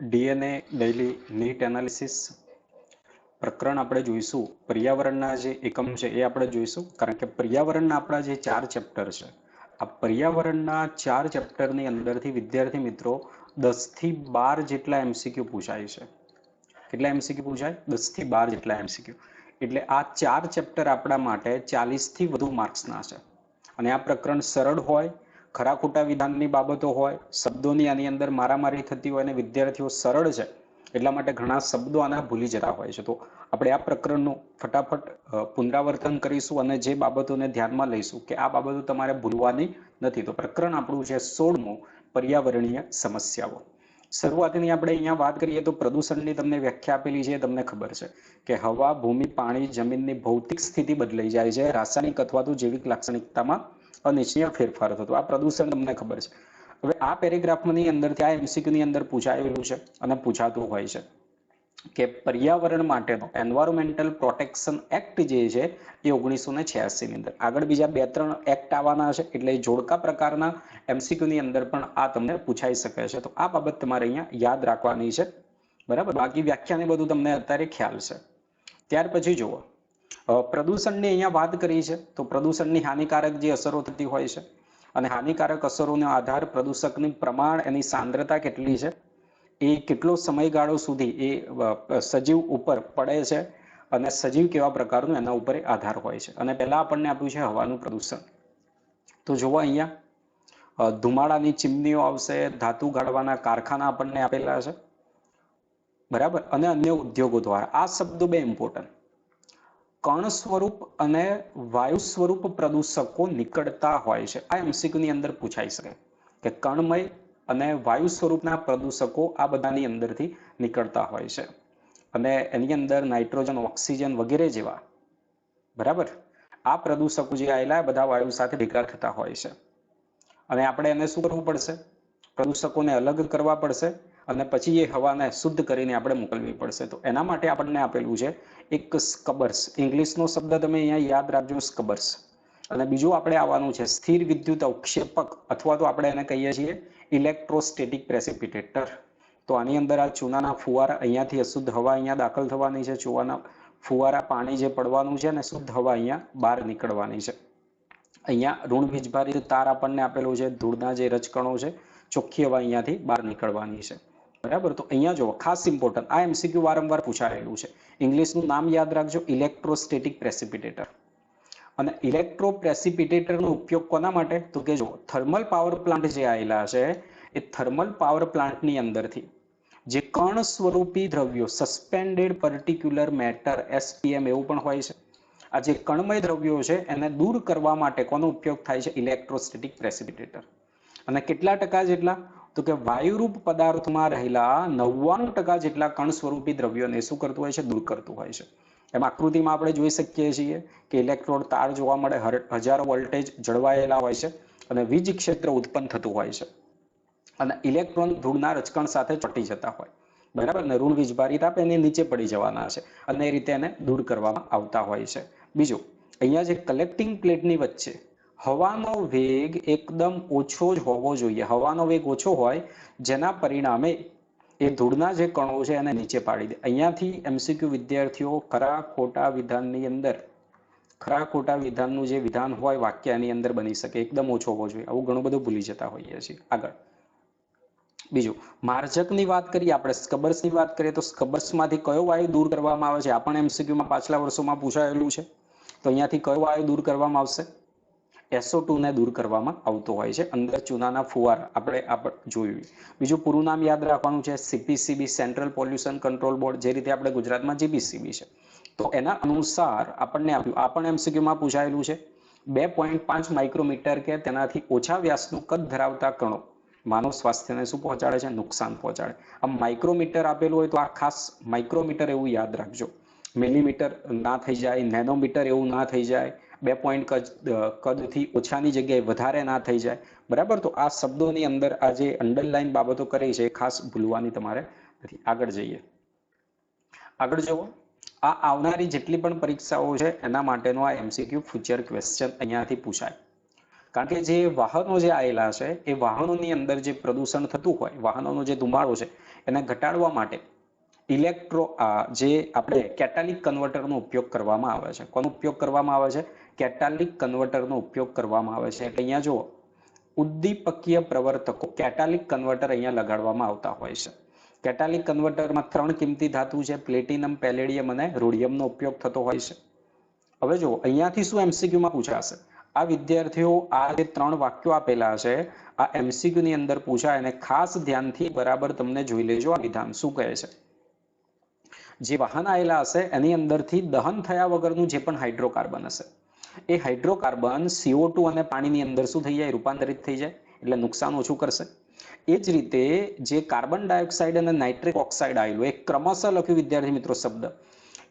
DNA daily NEET analysis પ્રકરણ આપણે જોઈશું. પર્યાવરણના જે એકમ છે એ આપણે જોઈશું, કારણ કે પર્યાવરણના આપણા જે 4 ચેપ્ટર છે, આ પર્યાવરણના 4 ચેપ્ટરની અંદરથી વિદ્યાર્થી મિત્રો 10 થી 12 જેટલા એમસીક્યુ પૂછાય છે. કેટલા એમસીક્યુ પૂછાય? 10 થી 12 જેટલા એમસીક્યુ. એટલે આ 4 ચેપ્ટર આપણા માટે 40 થી વધુ માર્ક્સના છે. અને આ પ્રકરણ સરળ હોય, ખરા ખોટા વિધાનની બાબતો હોય, શબ્દોની આની અંદર મારામારી થતી હોય અને વિદ્યાર્થીઓ સરળ છે એટલા માટે ઘણા શબ્દો આના ભૂલી જતા હોય છે. તો આપણે આ પ્રકરણનું ફટાફટ પુનરાવર્તન કરીશું અને જે બાબતોને ધ્યાનમાં લઈશું કે આ બાબતો તમારે ભૂલવાની નથી. તો પ્રકરણ આપણું છે 16મું, પર્યાવરણીય સમસ્યાઓ. શરૂઆતની આપણે અહીંયા વાત કરીએ તો પ્રદૂષણની તમને વ્યાખ્યા આપેલી છે, તમને ખબર છે કે હવા, ભૂમિ, પાણી, જમીનની ભૌતિક સ્થિતિ બદલાઈ જાય છે, રાસાયણિક અથવા તો જૈવિક લાક્ષણિકતામાં અનિચ્છનીય ફેરફાર થતો. આ પ્રદૂષણ તમને ખબર છે. હવે આ પેરેગ્રાફની અંદરથી આ એમસીક્યુની અંદર પૂછાયેલું છે અને પૂછાતું હોય છે કે પર્યાવરણ માટેનો એન્વાયરમેન્ટલ પ્રોટેક્શન એક્ટ જે છે એ 1986 ની અંદર. આગળ બીજા 2-3 એક્ટ આવવાના છે, એટલે જોડકા પ્રકારના એમસીક્યુની અંદર પણ આ તમને પૂછાઈ શકે છે. તો આ બાબત તમારે અહીંયા યાદ રાખવાની છે, બરાબર. બાકી વ્યાખ્યાને બધું તમને અત્યારે ખ્યાલ છે. ત્યાર પછી જુઓ, પ્રદૂષણની અહીંયા વાત કરી છે તો પ્રદૂષણની હાનિકારક જે અસરો થતી હોય છે અને હાનિકારક અસરોનો આધાર પ્રદૂષકનું પ્રમાણ, એની સાંદ્રતા કેટલી છે, એ કેટલો સમયગાળો સુધી એ સજીવ ઉપર પડે છે અને સજીવ કેવા પ્રકારનું એના ઉપર આધાર હોય છે. અને પહેલા આપણને આપ્યું છે હવાનું પ્રદૂષણ. તો જુઓ અહીંયા ધુમાડાની ચીમનીઓ આવશે, ધાતુ ગાળવાના કારખાના આપણને આપેલા છે, બરાબર, અને અન્ય ઉદ્યોગો દ્વારા. આ શબ્દો બે ઇમ્પોર્ટન્ટ. કણ સ્વરૂપ અને વાયુ સ્વરૂપ પ્રદૂષકો નીકળતા હોય છે. આ એમસીક્યુની અંદર પૂછાઈ શકે કે કણમય અને વાયુ સ્વરૂપના પ્રદૂષકો આ બધાની અંદરથી નીકળતા હોય છે. અને એની અંદર નાઇટ્રોજન, ઓક્સિજન વગેરે જેવા, બરાબર, આ પ્રદૂષકો જે આવેલા બધા વાયુ સાથે ભેગા થતા હોય છે. અને આપણે એને શું કરવું પડશે? પ્રદૂષકોને અલગ કરવા પડશે અને પછી એ હવાને શુદ્ધ કરીને આપણે મોકલવી પડશે. તો એના માટે આપણને આપેલું છે એક સ્કબર્સ. ઇંગ્લિશનો શબ્દ તમે અહીંયા યાદ રાખજો, સ્કબર્સ. અને બીજું આપણે આવવાનું છે સ્થિર વિદ્યુત અવક્ષેપક, અથવા તો આપણે એને કહીએ છીએ ઇલેક્ટ્રોસ્ટેટિક પ્રેસિપિટેટર. તો આની અંદર આ ચૂનાના ફુવારા, અહીંયાથી અશુદ્ધ હવા અહીંયા દાખલ થવાની છે, ચૂનાના ફુવારા પાણી જે પડવાનું છે અને શુદ્ધ હવા અહીંયા બહાર નીકળવાની છે. અહીંયા ઋણ વીજભારિત તાર આપણને આપેલું છે, ધૂળના જે રજકણો છે, ચોખ્ખી હવા અહીંયાથી બહાર નીકળવાની છે, બરાબર. તો અહીંયા જો ખાસ ઇમ્પોર્ટન્ટ, આ એમસીક્યુ વારંવાર પૂછાયેલું છે. ઇંગ્લિશનું નામ યાદ રાખજો, ઇલેક્ટ્રોસ્ટેટિક પ્રેસિપિટેટર. અને ઇલેક્ટ્રો પ્રેસિપિટેટરનો ઉપયોગ કોના માટે? તો કે જો થર્મલ પાવર પ્લાન્ટ જે આવેલા છે એ થર્મલ પાવર પ્લાન્ટની અંદરથી જે કણ સ્વરૂપી દ્રવ્યો, સસ્પેન્ડેડ પર્ટિક્યુલર મેટર, એસપીએમ એવું પણ હોય છે, આ જે કણમય દ્રવ્યો છે એને દૂર કરવા માટે કોનો ઉપયોગ થાય છે? ઇલેક્ટ્રોસ્ટેટિક પ્રેસિપિટેટર. અને કેટલા ટકા જેટલા? તો કે વાયુરૂપ પદાર્થમાં રહેલા 99% જેટલા કણ સ્વરૂપી દ્રવ્યોને શું કરતું હોય છે? દૂર કરતું હોય છે. એમ આકૃતિમાં આપણે જોઈ શકીએ છીએ કે ઇલેક્ટ્રોડ તાર જોવા મળે, હજારો વોલ્ટેજ જળવાયેલા હોય છે અને વીજ ક્ષેત્ર ઉત્પન્ન થતું હોય છે અને ઇલેક્ટ્રોન ધૂળના રજકણ સાથે ચોંટી જતા હોય, બરાબર. ને ઋણ વીજભારિત આપે એને નીચે પડી જવાના છે અને એ રીતે એને દૂર કરવામાં આવતા હોય છે. બીજું, અહીંયા જે કલેક્ટિંગ પ્લેટની વચ્ચે હવાનો વેગ એકદમ ઓછો જ હોવો જોઈએ. હવાનો વેગ ઓછો હોય જેના પરિણામે એ ધૂળના જે કણો છે એને નીચે પાડી દે. અહીંયાથી એમસીક્યુ વિદ્યાર્થીઓ ખરા ખોટા વિધાનની અંદર, ખરા ખોટા વિધાનનું જે વિધાન હોય વાક્ય એની અંદર બની શકે, એકદમ ઓછો હોવો જોઈએ. આવું ઘણું બધું ભૂલી જતા હોઈએ છીએ. આગળ બીજું, માર્જકની વાત કરીએ આપણે, સ્કબર્સની વાત કરીએ તો સ્કબર્સમાંથી કયો વાયુ દૂર કરવામાં આવે છે? આ પણ એમસીક્યુમાં પાછલા વર્ષોમાં પૂછાયેલું છે. તો અહીંયાથી કયો વાયુ દૂર કરવામાં આવશે? SO2 ને દૂર કરવામાં આવતો હોય છે. અંદર ચૂનાના ફુવારા આપણે જોયું. બીજું પૂરું નામ યાદ રાખવાનું છે, CPCB, central pollution control board, જે રીતે આપણે ગુજરાતમાં GPCB છે. તો એના અનુસાર આપણને આપ્યું, આ પણ એમસીક્યુમાં પૂછાયેલું છે, 2.5 માઇક્રોમીટર કે તેનાથી ઓછા વ્યાસનું કદ ધરાવતા કણો માનવ સ્વાસ્થ્યને શું પહોંચાડે છે? નુકસાન પહોંચાડે. આમ માઇક્રોમીટર આપેલું હોય તો આ ખાસ માઇક્રોમીટર એવું યાદ રાખજો. મિલીમીટર ના થઈ જાય, નેનોમીટર એવું ના થઈ જાય, 2 કદથી ઓછાની જગ્યાએ વધારે ના થઈ જાય, બરાબર. તો આ શબ્દોની અંદર આ જે અંડરલાઈન બાબતો કરી છે એ ખાસ ભૂલવાની તમારે નથી. આગળ જઈએ, આગળ જુઓ, આ આવનારી જેટલી પણ પરીક્ષાઓ છે એના માટેનો આ એમસીક્યુ ફ્યુચર ક્વેશ્ચન અહીંયાથી પૂછાય. કારણ કે જે વાહનો જે આવેલા છે એ વાહનોની અંદર જે પ્રદૂષણ થતું હોય, વાહનોનો જે ધુમાડો છે એને ઘટાડવા માટે જે આપણે કેટાલિક કન્વર્ટરનો ઉપયોગ કરવામાં આવે છે. કોનો ઉપયોગ કરવામાં આવે છે? કેટાલિક કન્વર્ટરનો ઉપયોગ કરવામાં આવે છે. એટલે અહીંયા જુઓ, ઉદ્દીપકીય પ્રવર્તકો કેટાલિક કન્વર્ટર અહીંયા લગાડવામાં આવતા હોય છે. કેટાલિક કન્વર્ટરમાં 3 કિંમતી ધાતુ છે, પ્લેટિનમ, પેલેડિયમ અને રોડિયમનો ઉપયોગ થતો હોય છે. હવે જો અહીંયાથી શું એમસીક્યુમાં પૂછાશે? આ વિદ્યાર્થીઓ આ જે 3 વાક્યો આપેલા છે આ એમસીક્યુ ની અંદર પૂછાય અને ખાસ ધ્યાનથી બરાબર તમને જોઈ લેજો. આ વિધાન શું કહે છે? જે વાહન આવેલા હશે એની અંદરથી દહન થયા વગરનું જે પણ હાઇડ્રોકાર્બન હશે એ હાઇડ્રોકાર્બન CO2 અને પાણીની અંદર શું થઈ જાય? રૂપાંતરિત થઈ જાય, એટલે નુકસાન ઓછું કરશે. એ જ રીતે જે કાર્બન ડાયોક્સાઇડ અને નાઇટ્રિક ઓક્સાઇડ આવેલું, એક ક્રમશઃ લખ્યું વિદ્યાર્થી મિત્રો શબ્દ,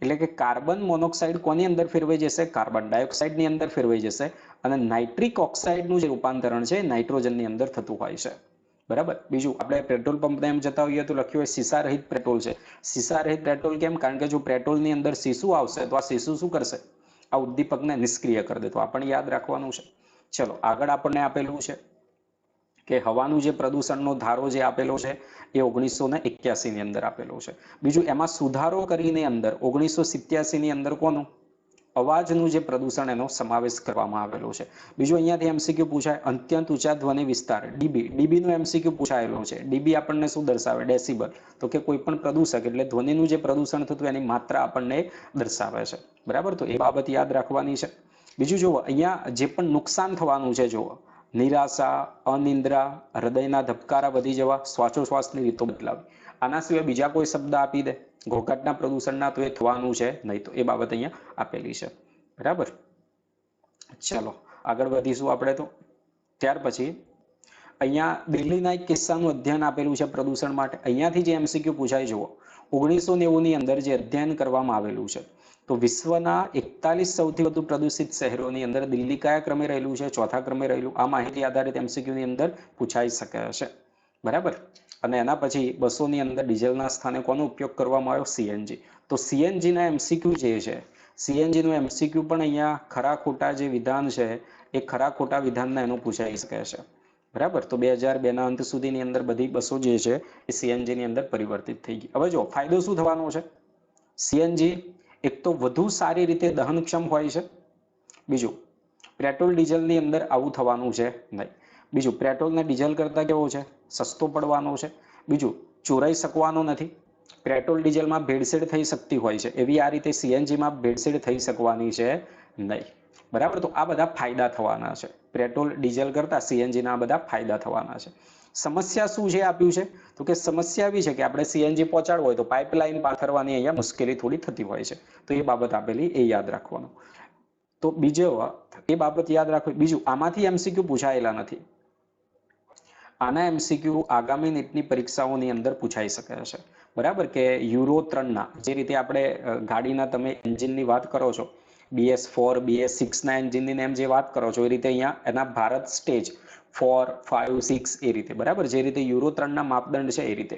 એટલે કે કાર્બન મોનોક્સાઇડ કોની અંદર ફેરવાઈ જશે? કાર્બન ડાયોક્સાઇડની અંદર ફેરવાઈ જશે અને નાઇટ્રિક ઓક્સાઇડનું જે રૂપાંતરણ છે નાઇટ્રોજનની અંદર થતું હોય છે. બરાબર. બીજું, આપણે પેટ્રોલ પંપને એમ જતા હોઈએ તો લખ્યું હોય સીસા રહિત પેટ્રોલ છે. સીસા રહિત પેટ્રોલ કેમ? કારણ કે જો પેટ્રોલની અંદર સીસું આવશે તો આ સીસું શું કરશે? આ ઉદ્દીપકને નિષ્ક્રિય કરી દે. તો આપણને યાદ રાખવાનું છે. ચલો આગળ આપણને આપેલું છે કે હવાનું જે પ્રદૂષણનો ધારો જે આપેલો છે એ 1981 ની અંદર આપેલો છે. બીજું, એમાં સુધારો કરીને અંદર 1987 ની અંદર કોનું? અવાજનું જે પ્રદૂષણ એનો સમાવેશ કરવામાં આવેલો છે. બીજું, અહીંયાથી એમસીક્યુ પૂછાય, અત્યંત ઊંચા ધ્વનિ વિસ્તાર ડીબી. ડીબીનું એમસીક્યુ પૂછાયેલો છે. ડીબી આપણને શું દર્શાવે? ડેસિબલ. તો કે કોઈ પણ પ્રદૂષક એટલે ધ્વનિનું જે પ્રદૂષણ થતું એની માત્રા આપણને દર્શાવે છે. બરાબર. તો એ બાબત યાદ રાખવાની છે. બીજું જુઓ, અહીંયા જે પણ નુકસાન થવાનું છે, જુઓ, નિરાશા, અનિદ્રા, હૃદયના ધબકારા વધી જવા, શ્વાસોશ્વાસની રીતો બદલાવી. આના સિવાય બીજા કોઈ શબ્દ આપી દે ઘોંઘાટના પ્રદૂષણના તો એ થવાનું છે નહીં. તો એ બાબત અહીંયા આપેલી છે. બરાબર. ચલો આગળ વધીશું આપણે. તો ત્યાર પછી અહીંયા દિલ્હીના એક કિસ્સાનું અધ્યયન આપેલું છે પ્રદૂષણ માટે. અહીંયાથી જે એમસીક્યુ પૂછાય, જુઓ, 1990 ની અંદર જે અધ્યયન કરવામાં આવેલું છે તો વિશ્વના 41 સૌથી વધુ પ્રદૂષિત શહેરોની અંદર દિલ્હી કયા ક્રમે રહેલું છે? ચોથા ક્રમે રહેલું. આ માહિતી આધારિત એમસીક્યુ ની અંદર પૂછાઈ શકે છે. બરાબર. અને એના પછી 200 ની અંદર ડીઝલના સ્થાને કોનો ઉપયોગ કરવામાં આવ્યો? સીએનજી. તો સીએનજીના એમસીક્યુ જે છે, સીએનજીનું એમસીક્યુ પણ અહીંયા ખરા ખોટા જે વિધાન છે એ ખરા ખોટા વિધાનના એનું પૂછાઈ શકે છે. બરાબર. તો 2002ના અંત સુધીની અંદર બધી બસો જે છે એ સીએનજીની અંદર પરિવર્તિત થઈ ગઈ. હવે જો ફાયદો શું થવાનો છે? સીએનજી એક તો વધુ સારી રીતે દહનક્ષમ હોય છે. બીજું, પેટ્રોલ ડીઝલની અંદર આવું થવાનું છે નહીં. બીજું, પેટ્રોલ ને ડીઝલ કરતાં કેવો છે? સસ્તો પડવાનો છે. બીજું, ચોરાઈ શકવાનો નથી. પેટ્રોલ ડીઝલમાં ભેળસેળ થઈ શકતી હોય છે, એવી આ રીતે સીએનજીમાં ભેળસેળ થઈ શકવાની છે નહીં. બરાબર. તો આ બધા ફાયદા થવાના છે. પેટ્રોલ ડીઝલ કરતાં સીએનજીના આ બધા ફાયદા થવાના છે. સમસ્યા શું છે આપ્યું છે? તો કે સમસ્યા એવી છે કે આપણે સીએનજી પહોંચાડવું હોય તો પાઇપલાઇન પાથરવાની અહીંયા મુશ્કેલી થોડી થતી હોય છે. તો એ બાબત આપેલી, એ યાદ રાખવાનું. તો બીજો એ બાબત યાદ રાખવી. બીજું, આમાંથી એમસીક્યુ પૂછાયેલા નથી. આના એમસીક્યુ આગામી નીટની પરીક્ષાઓની અંદર પૂછાઈ શકે છે. બરાબર. કે યુરો 3ના જે રીતે આપણે ગાડીના તમે એન્જિનની વાત કરો છો, BS4, BS6ના એન્જિનની એમ જે વાત કરો છો એ રીતે અહીંયા એના ભારત સ્ટેજ 4, 5, 6 એ રીતે. બરાબર. જે રીતે યુરો 3ના માપદંડ છે એ રીતે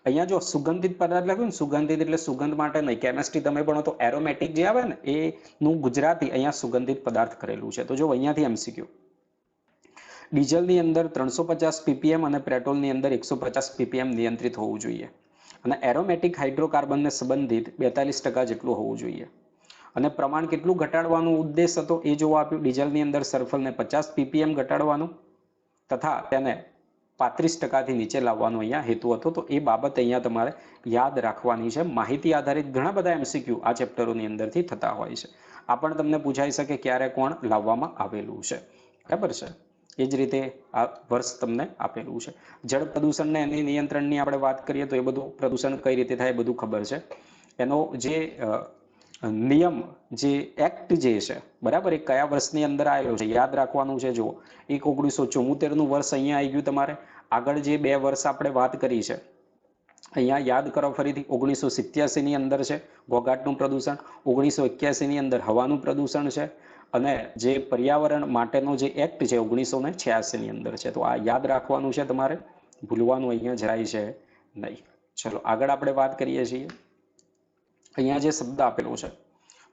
અહીંયા જો સુગંધિત પદાર્થ લખ્યું ને, સુગંધિત એટલે સુગંધ માટે નહીં. કેમિસ્ટ્રી તમે ભણો તો એરોમેટિક જે આવે ને એનું ગુજરાતી અહીંયા સુગંધિત પદાર્થ કરેલું છે. તો જો અહીંયાથી એમસીક્યુ, ડીઝલની અંદર 350 ppm અને પેટ્રોલની અંદર 150 ppm નિયંત્રિત હોવું જોઈએ. અને એરોમેટિક હાઇડ્રોકાર્બનને સંબંધિત 42% જેટલું હોવું જોઈએ. અને પ્રમાણ કેટલું ઘટાડવાનો ઉદ્દેશ હતો એ જોવા આપ્યું. ડીઝલની અંદર સલ્ફરને 50 ppm ઘટાડવાનું તથા તેને 35%થી નીચે લાવવાનો અહીંયા હેતુ હતો. તો એ બાબત અહીંયા તમારે યાદ રાખવાની છે. માહિતી આધારિત ઘણા બધા એમસીક્યુ આ ચેપ્ટરોની અંદરથી થતા હોય છે. આ પણ તમને પૂછાઈ શકે ક્યારે કોણ લાવવામાં આવેલું છે. બરાબર છે. એ જ રીતે આ વર્ષ તમને આપેલું છે. જળ પ્રદૂષણને એની નિયંત્રણની આપણે વાત કરીએ તો એ બધું પ્રદૂષણ કઈ રીતે થાય એ બધું ખબર છે. એનો જે નિયમ, જે એક્ટ જે છે, બરાબર, એ કયા વર્ષની અંદર આવેલો છે યાદ રાખવાનું છે. જુઓ, 1974નું વર્ષ અહીંયા આવી ગયું તમારે. આગળ જે 2 વર્ષ આપણે વાત કરી છે અહીંયા યાદ કરો ફરીથી. 1987ની અંદર છે ઘોંઘાટનું પ્રદૂષણ, 1981ની અંદર હવાનું પ્રદૂષણ છે અને જે પર્યાવરણ માટેનો જે એક્ટ છે 1986ની અંદર છે. તો આ યાદ રાખવાનું છે તમારે, ભૂલવાનું અહીંયા જરાય છે નહીં. ચલો આગળ આપણે વાત કરીએ છીએ. અહીંયા જે શબ્દ આપેલો છે,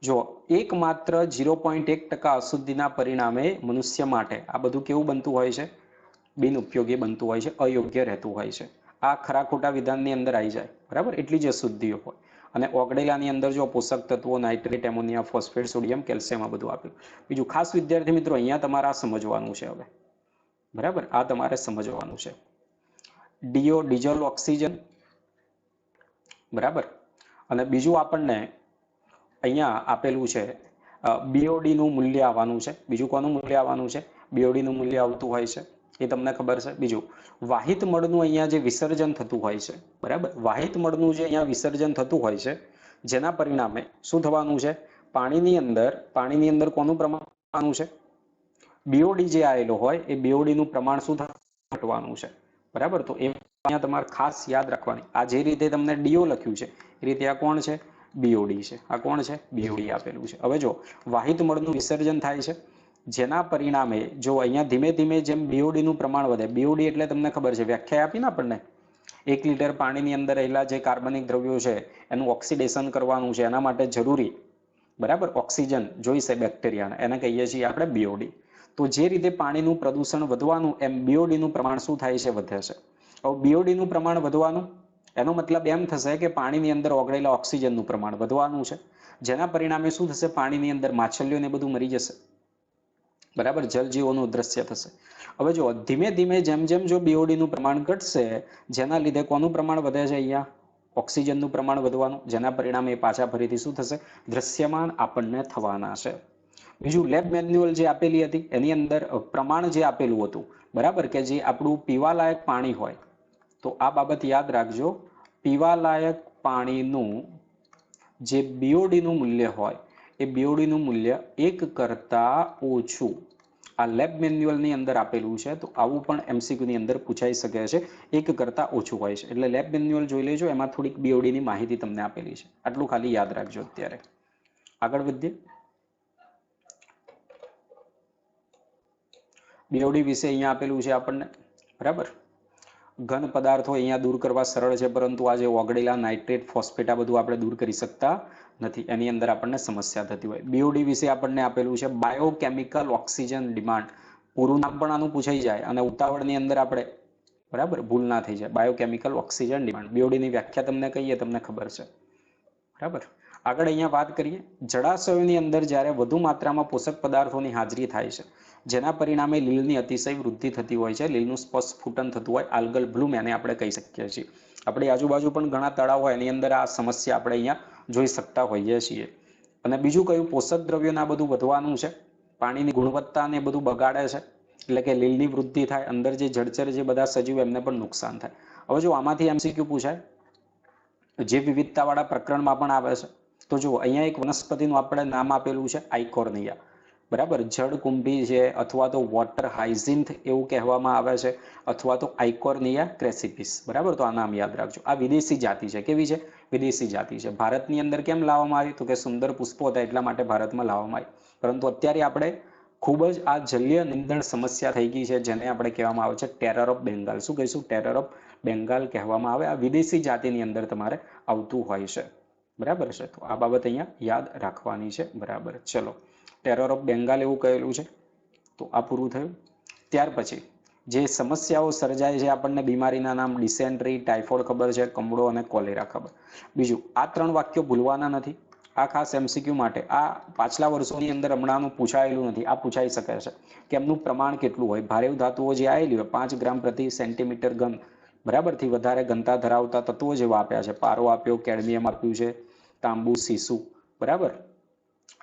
જો એકમાત્ર 0.1% અશુદ્ધિના પરિણામે મનુષ્ય માટે આ બધું કેવું બનતું હોય છે? બિનઉપયોગી બનતું હોય છે, અયોગ્ય રહેતું હોય છે. આ ખરા ખોટા વિધાનની અંદર આવી જાય, બરાબર? એટલી જ અશુદ્ધિઓ હોય. અને ઓગળેલાની અંદર જો પોષક તત્વો nitrate, ammonia, phosphate, sodium, calcium આ બધું આપ્યું. બીજું ખાસ વિદ્યાર્થી મિત્રો અહીંયા તમારે આ સમજવાનું છે હવે, બરાબર? આ તમારે સમજવાનું છે. ડીઓ ડીઝલ ઓક્સિજન, બરાબર? અને બીજું આપણને અહીંયા આપેલું છે બીઓડી નું મૂલ્ય આવવાનું છે. બીજું કોનું મૂલ્ય આવવાનું છે? બીઓડી નું મૂલ્ય આવતું હોય છે, એ તમને ખબર છે. બીજું વાહિત મળનું અહીંયા જે વિસર્જન થતું હોય છે, બરાબર? વાહિત મળનું જે અહીંયા વિસર્જન થતું હોય છે, જેના પરિણામે શું થવાનું છે? પાણીની અંદર કોનું પ્રમાણ આવવાનું છે? બીઓડી જે આવેલો હોય એ બીઓડી નું પ્રમાણ શું ઘટવાનું છે, બરાબર? તો એ અહીંયા તમારે ખાસ યાદ રાખવાની. આ જે રીતે તમને ડીઓ લખ્યું છે એ રીતે આ કોણ છે? બીઓડી છે. આ કોણ છે? બીઓડી આપેલું છે. હવે જો વાહિત મળનું વિસર્જન થાય છે, જેના પરિણામે જો અહીંયા ધીમે ધીમે જેમ બીઓડી નું પ્રમાણ વધે, બીઓડી એટલે તમને ખબર છે, વ્યાખ્યા આપી ને આપણને, 1 લીટર પાણીની અંદર રહેલા જે કાર્બનિક દ્રવ્યો છે એનું ઓક્સિડેશન કરવાનું છે, એના માટે જરૂરી, બરાબર, ઓક્સિજન જોઈશે બેક્ટેરિયાને, એને કહીએ છીએ આપણે બીઓડી. તો જે રીતે પાણીનું પ્રદૂષણ વધવાનું એમ બીઓડી નું પ્રમાણ શું થાય છે? વધે છે. હવે બીઓડી નું પ્રમાણ વધવાનું એનો મતલબ એમ થશે કે પાણીની અંદર ઓગળેલા ઓક્સિજનનું પ્રમાણ વધવાનું છે, જેના પરિણામે શું થશે? પાણીની અંદર માછલીઓને બધું મરી જશે, બરાબર? જલજીવોનું દ્રશ્ય થશે. હવે જો ધીમે ધીમે જેમ જેમ જો બીઓડીનું પ્રમાણ ઘટશે, જેના લીધે કોનું પ્રમાણ વધે છે? અહીંયા ઓક્સિજનનું પ્રમાણ વધવાનું, જેના પરિણામે પાછા ફરીથી શું થશે? દ્રશ્યમાન આપણને થવાના છે. બીજું લેબ મેન્યુઅલ જે આપેલી હતી એની અંદર પ્રમાણ જે આપેલું હતું, બરાબર, કે જે આપણું પીવાલાયક પાણી હોય, તો આ બાબત યાદ રાખજો. પીવાલાયક પાણીનું જે બીઓડીનું મૂલ્ય હોય એ બીઓડીનું મૂલ્ય 1 કરતા ઓછું આ લેબ મેન્યુઅલની અંદર આપેલું છે. તો આવું પણ MCQ ની અંદર પૂછાઈ શકે છે, 1 કરતા ઓછું હોય છે. એટલે લેબ મેન્યુઅલ જોઈ લેજો, એમાં થોડીક બીઓડીની માહિતી તમને આપેલી છે. આટલું ખાલી યાદ રાખજો. અત્યારે આગળ વધીએ. બીઓડી વિશે અહીંયા આપેલું છે આપણને, બરાબર? ઘન પદાર્થો અહીંયા દૂર કરવા સરળ છે, પરંતુ આજે ઓગળેલા નાઇટ્રેટ, ફોસ્ફેટ આ બધું આપણે દૂર કરી શકતા નથી, એની અંદર આપણને સમસ્યા થતી હોય. બીઓડી વિશે આપણને આપેલું છે બાયોકેમિકલ ઓક્સિજન ડિમાન્ડ. પૂરું નામ પણ આનું પૂછાઈ જાય અને ઉતાવળની અંદર આપણે, બરાબર, ભૂલ ના થઈ જાય. બાયોકેમિકલ ઓક્સિજન ડિમાન્ડ, બીઓડીની વ્યાખ્યા તમને કહીએ, તમને ખબર છે, બરાબર? આગળ અહીંયા વાત કરીએ. જળાશયોની અંદર જ્યારે વધુ માત્રામાં પોષક પદાર્થોની હાજરી થાય છે, જેના પરિણામે લીલની અતિશય વૃદ્ધિ થતી હોય છે, લીલનું સ્પષ્ટફૂટન થતું હોય, આલ્ગલ બ્લૂમ એને આપણે કહી શકીએ છીએ. આપણી આજુબાજુ પણ ઘણા તળાવ હોય, એની અંદર આ સમસ્યા આપણે અહીંયા જોઈ શકતા હોઈએ છીએ. અને બીજું કયું? પોષક દ્રવ્યોને આ બધું વધવાનું છે, પાણીની ગુણવત્તાને બધું બગાડે છે, એટલે કે લીલની વૃદ્ધિ થાય, અંદર જે જળચર જે બધા સજીવ એમને પણ નુકસાન થાય. હવે જો આમાંથી MCQ પૂછાય, જે વિવિધતાવાળા પ્રકરણમાં પણ આવે છે. તો જુઓ અહીંયા એક વનસ્પતિનું આપણે નામ આપેલું છે આઇકોર્નિયા, બરાબર? જળકુંભી છે, અથવા તો વોટર હાઇઝિન્થ એવું કહેવામાં આવે છે, અથવા તો આઇકોર્નિયા ક્રેસિપિસ, બરાબર? તો આ નામ યાદ રાખજો. આ વિદેશી જાતિ છે. કેવી છે? વિદેશી જાતિ છે. ભારતની અંદર કેમ લાવવામાં આવી? તો કે સુંદર પુષ્પો હતા એટલા માટે ભારતમાં લાવવામાં આવી. પરંતુ અત્યારે આપણે ખૂબ જ આ જલ્ય નિંદણ સમસ્યા થઈ ગઈ છે, જેને આપણે કહેવામાં આવે છે ટેરર ઓફ બેંગાલ. શું કહીશું? ટેરર ઓફ બેંગાલ કહેવામાં આવે. આ વિદેશી જાતિની અંદર તમારે આવતું હોય છે, બરાબર છે? તો આ બાબત અહીંયા યાદ રાખવાની છે, બરાબર? ચલો, ટેરર ઓફ બેંગાલ એવું કહેલું છે. તો આ પૂરું થયું. ત્યાર પછી જે સમસ્યાઓ સર્જાય છે આપણને બીમારીના નામ: ડિસેન્ટ્રી, ટાઇફોઇડ ખબર છે, કમળો અને કોલેરા ખબર. બીજું આ 3 વાક્યો ભૂલવાના નથી. આ ખાસ MCQ માટે. આ પાછલા વર્ષોની અંદર હમણાંનું પૂછાયેલું નથી, આ પૂછાઈ શકે છે કે એમનું પ્રમાણ કેટલું હોય. ભારે ધાતુઓ જે આવેલી હોય 5 ગ્રામ પ્રતિ સેન્ટીમીટર ઘન, બરાબર, થી વધારે ઘનતા ધરાવતા તત્વો જેવા આપ્યા છે. પારો આપ્યો, કેડમિયમ આપ્યું છે, તાંબુ, સીસુ, બરાબર,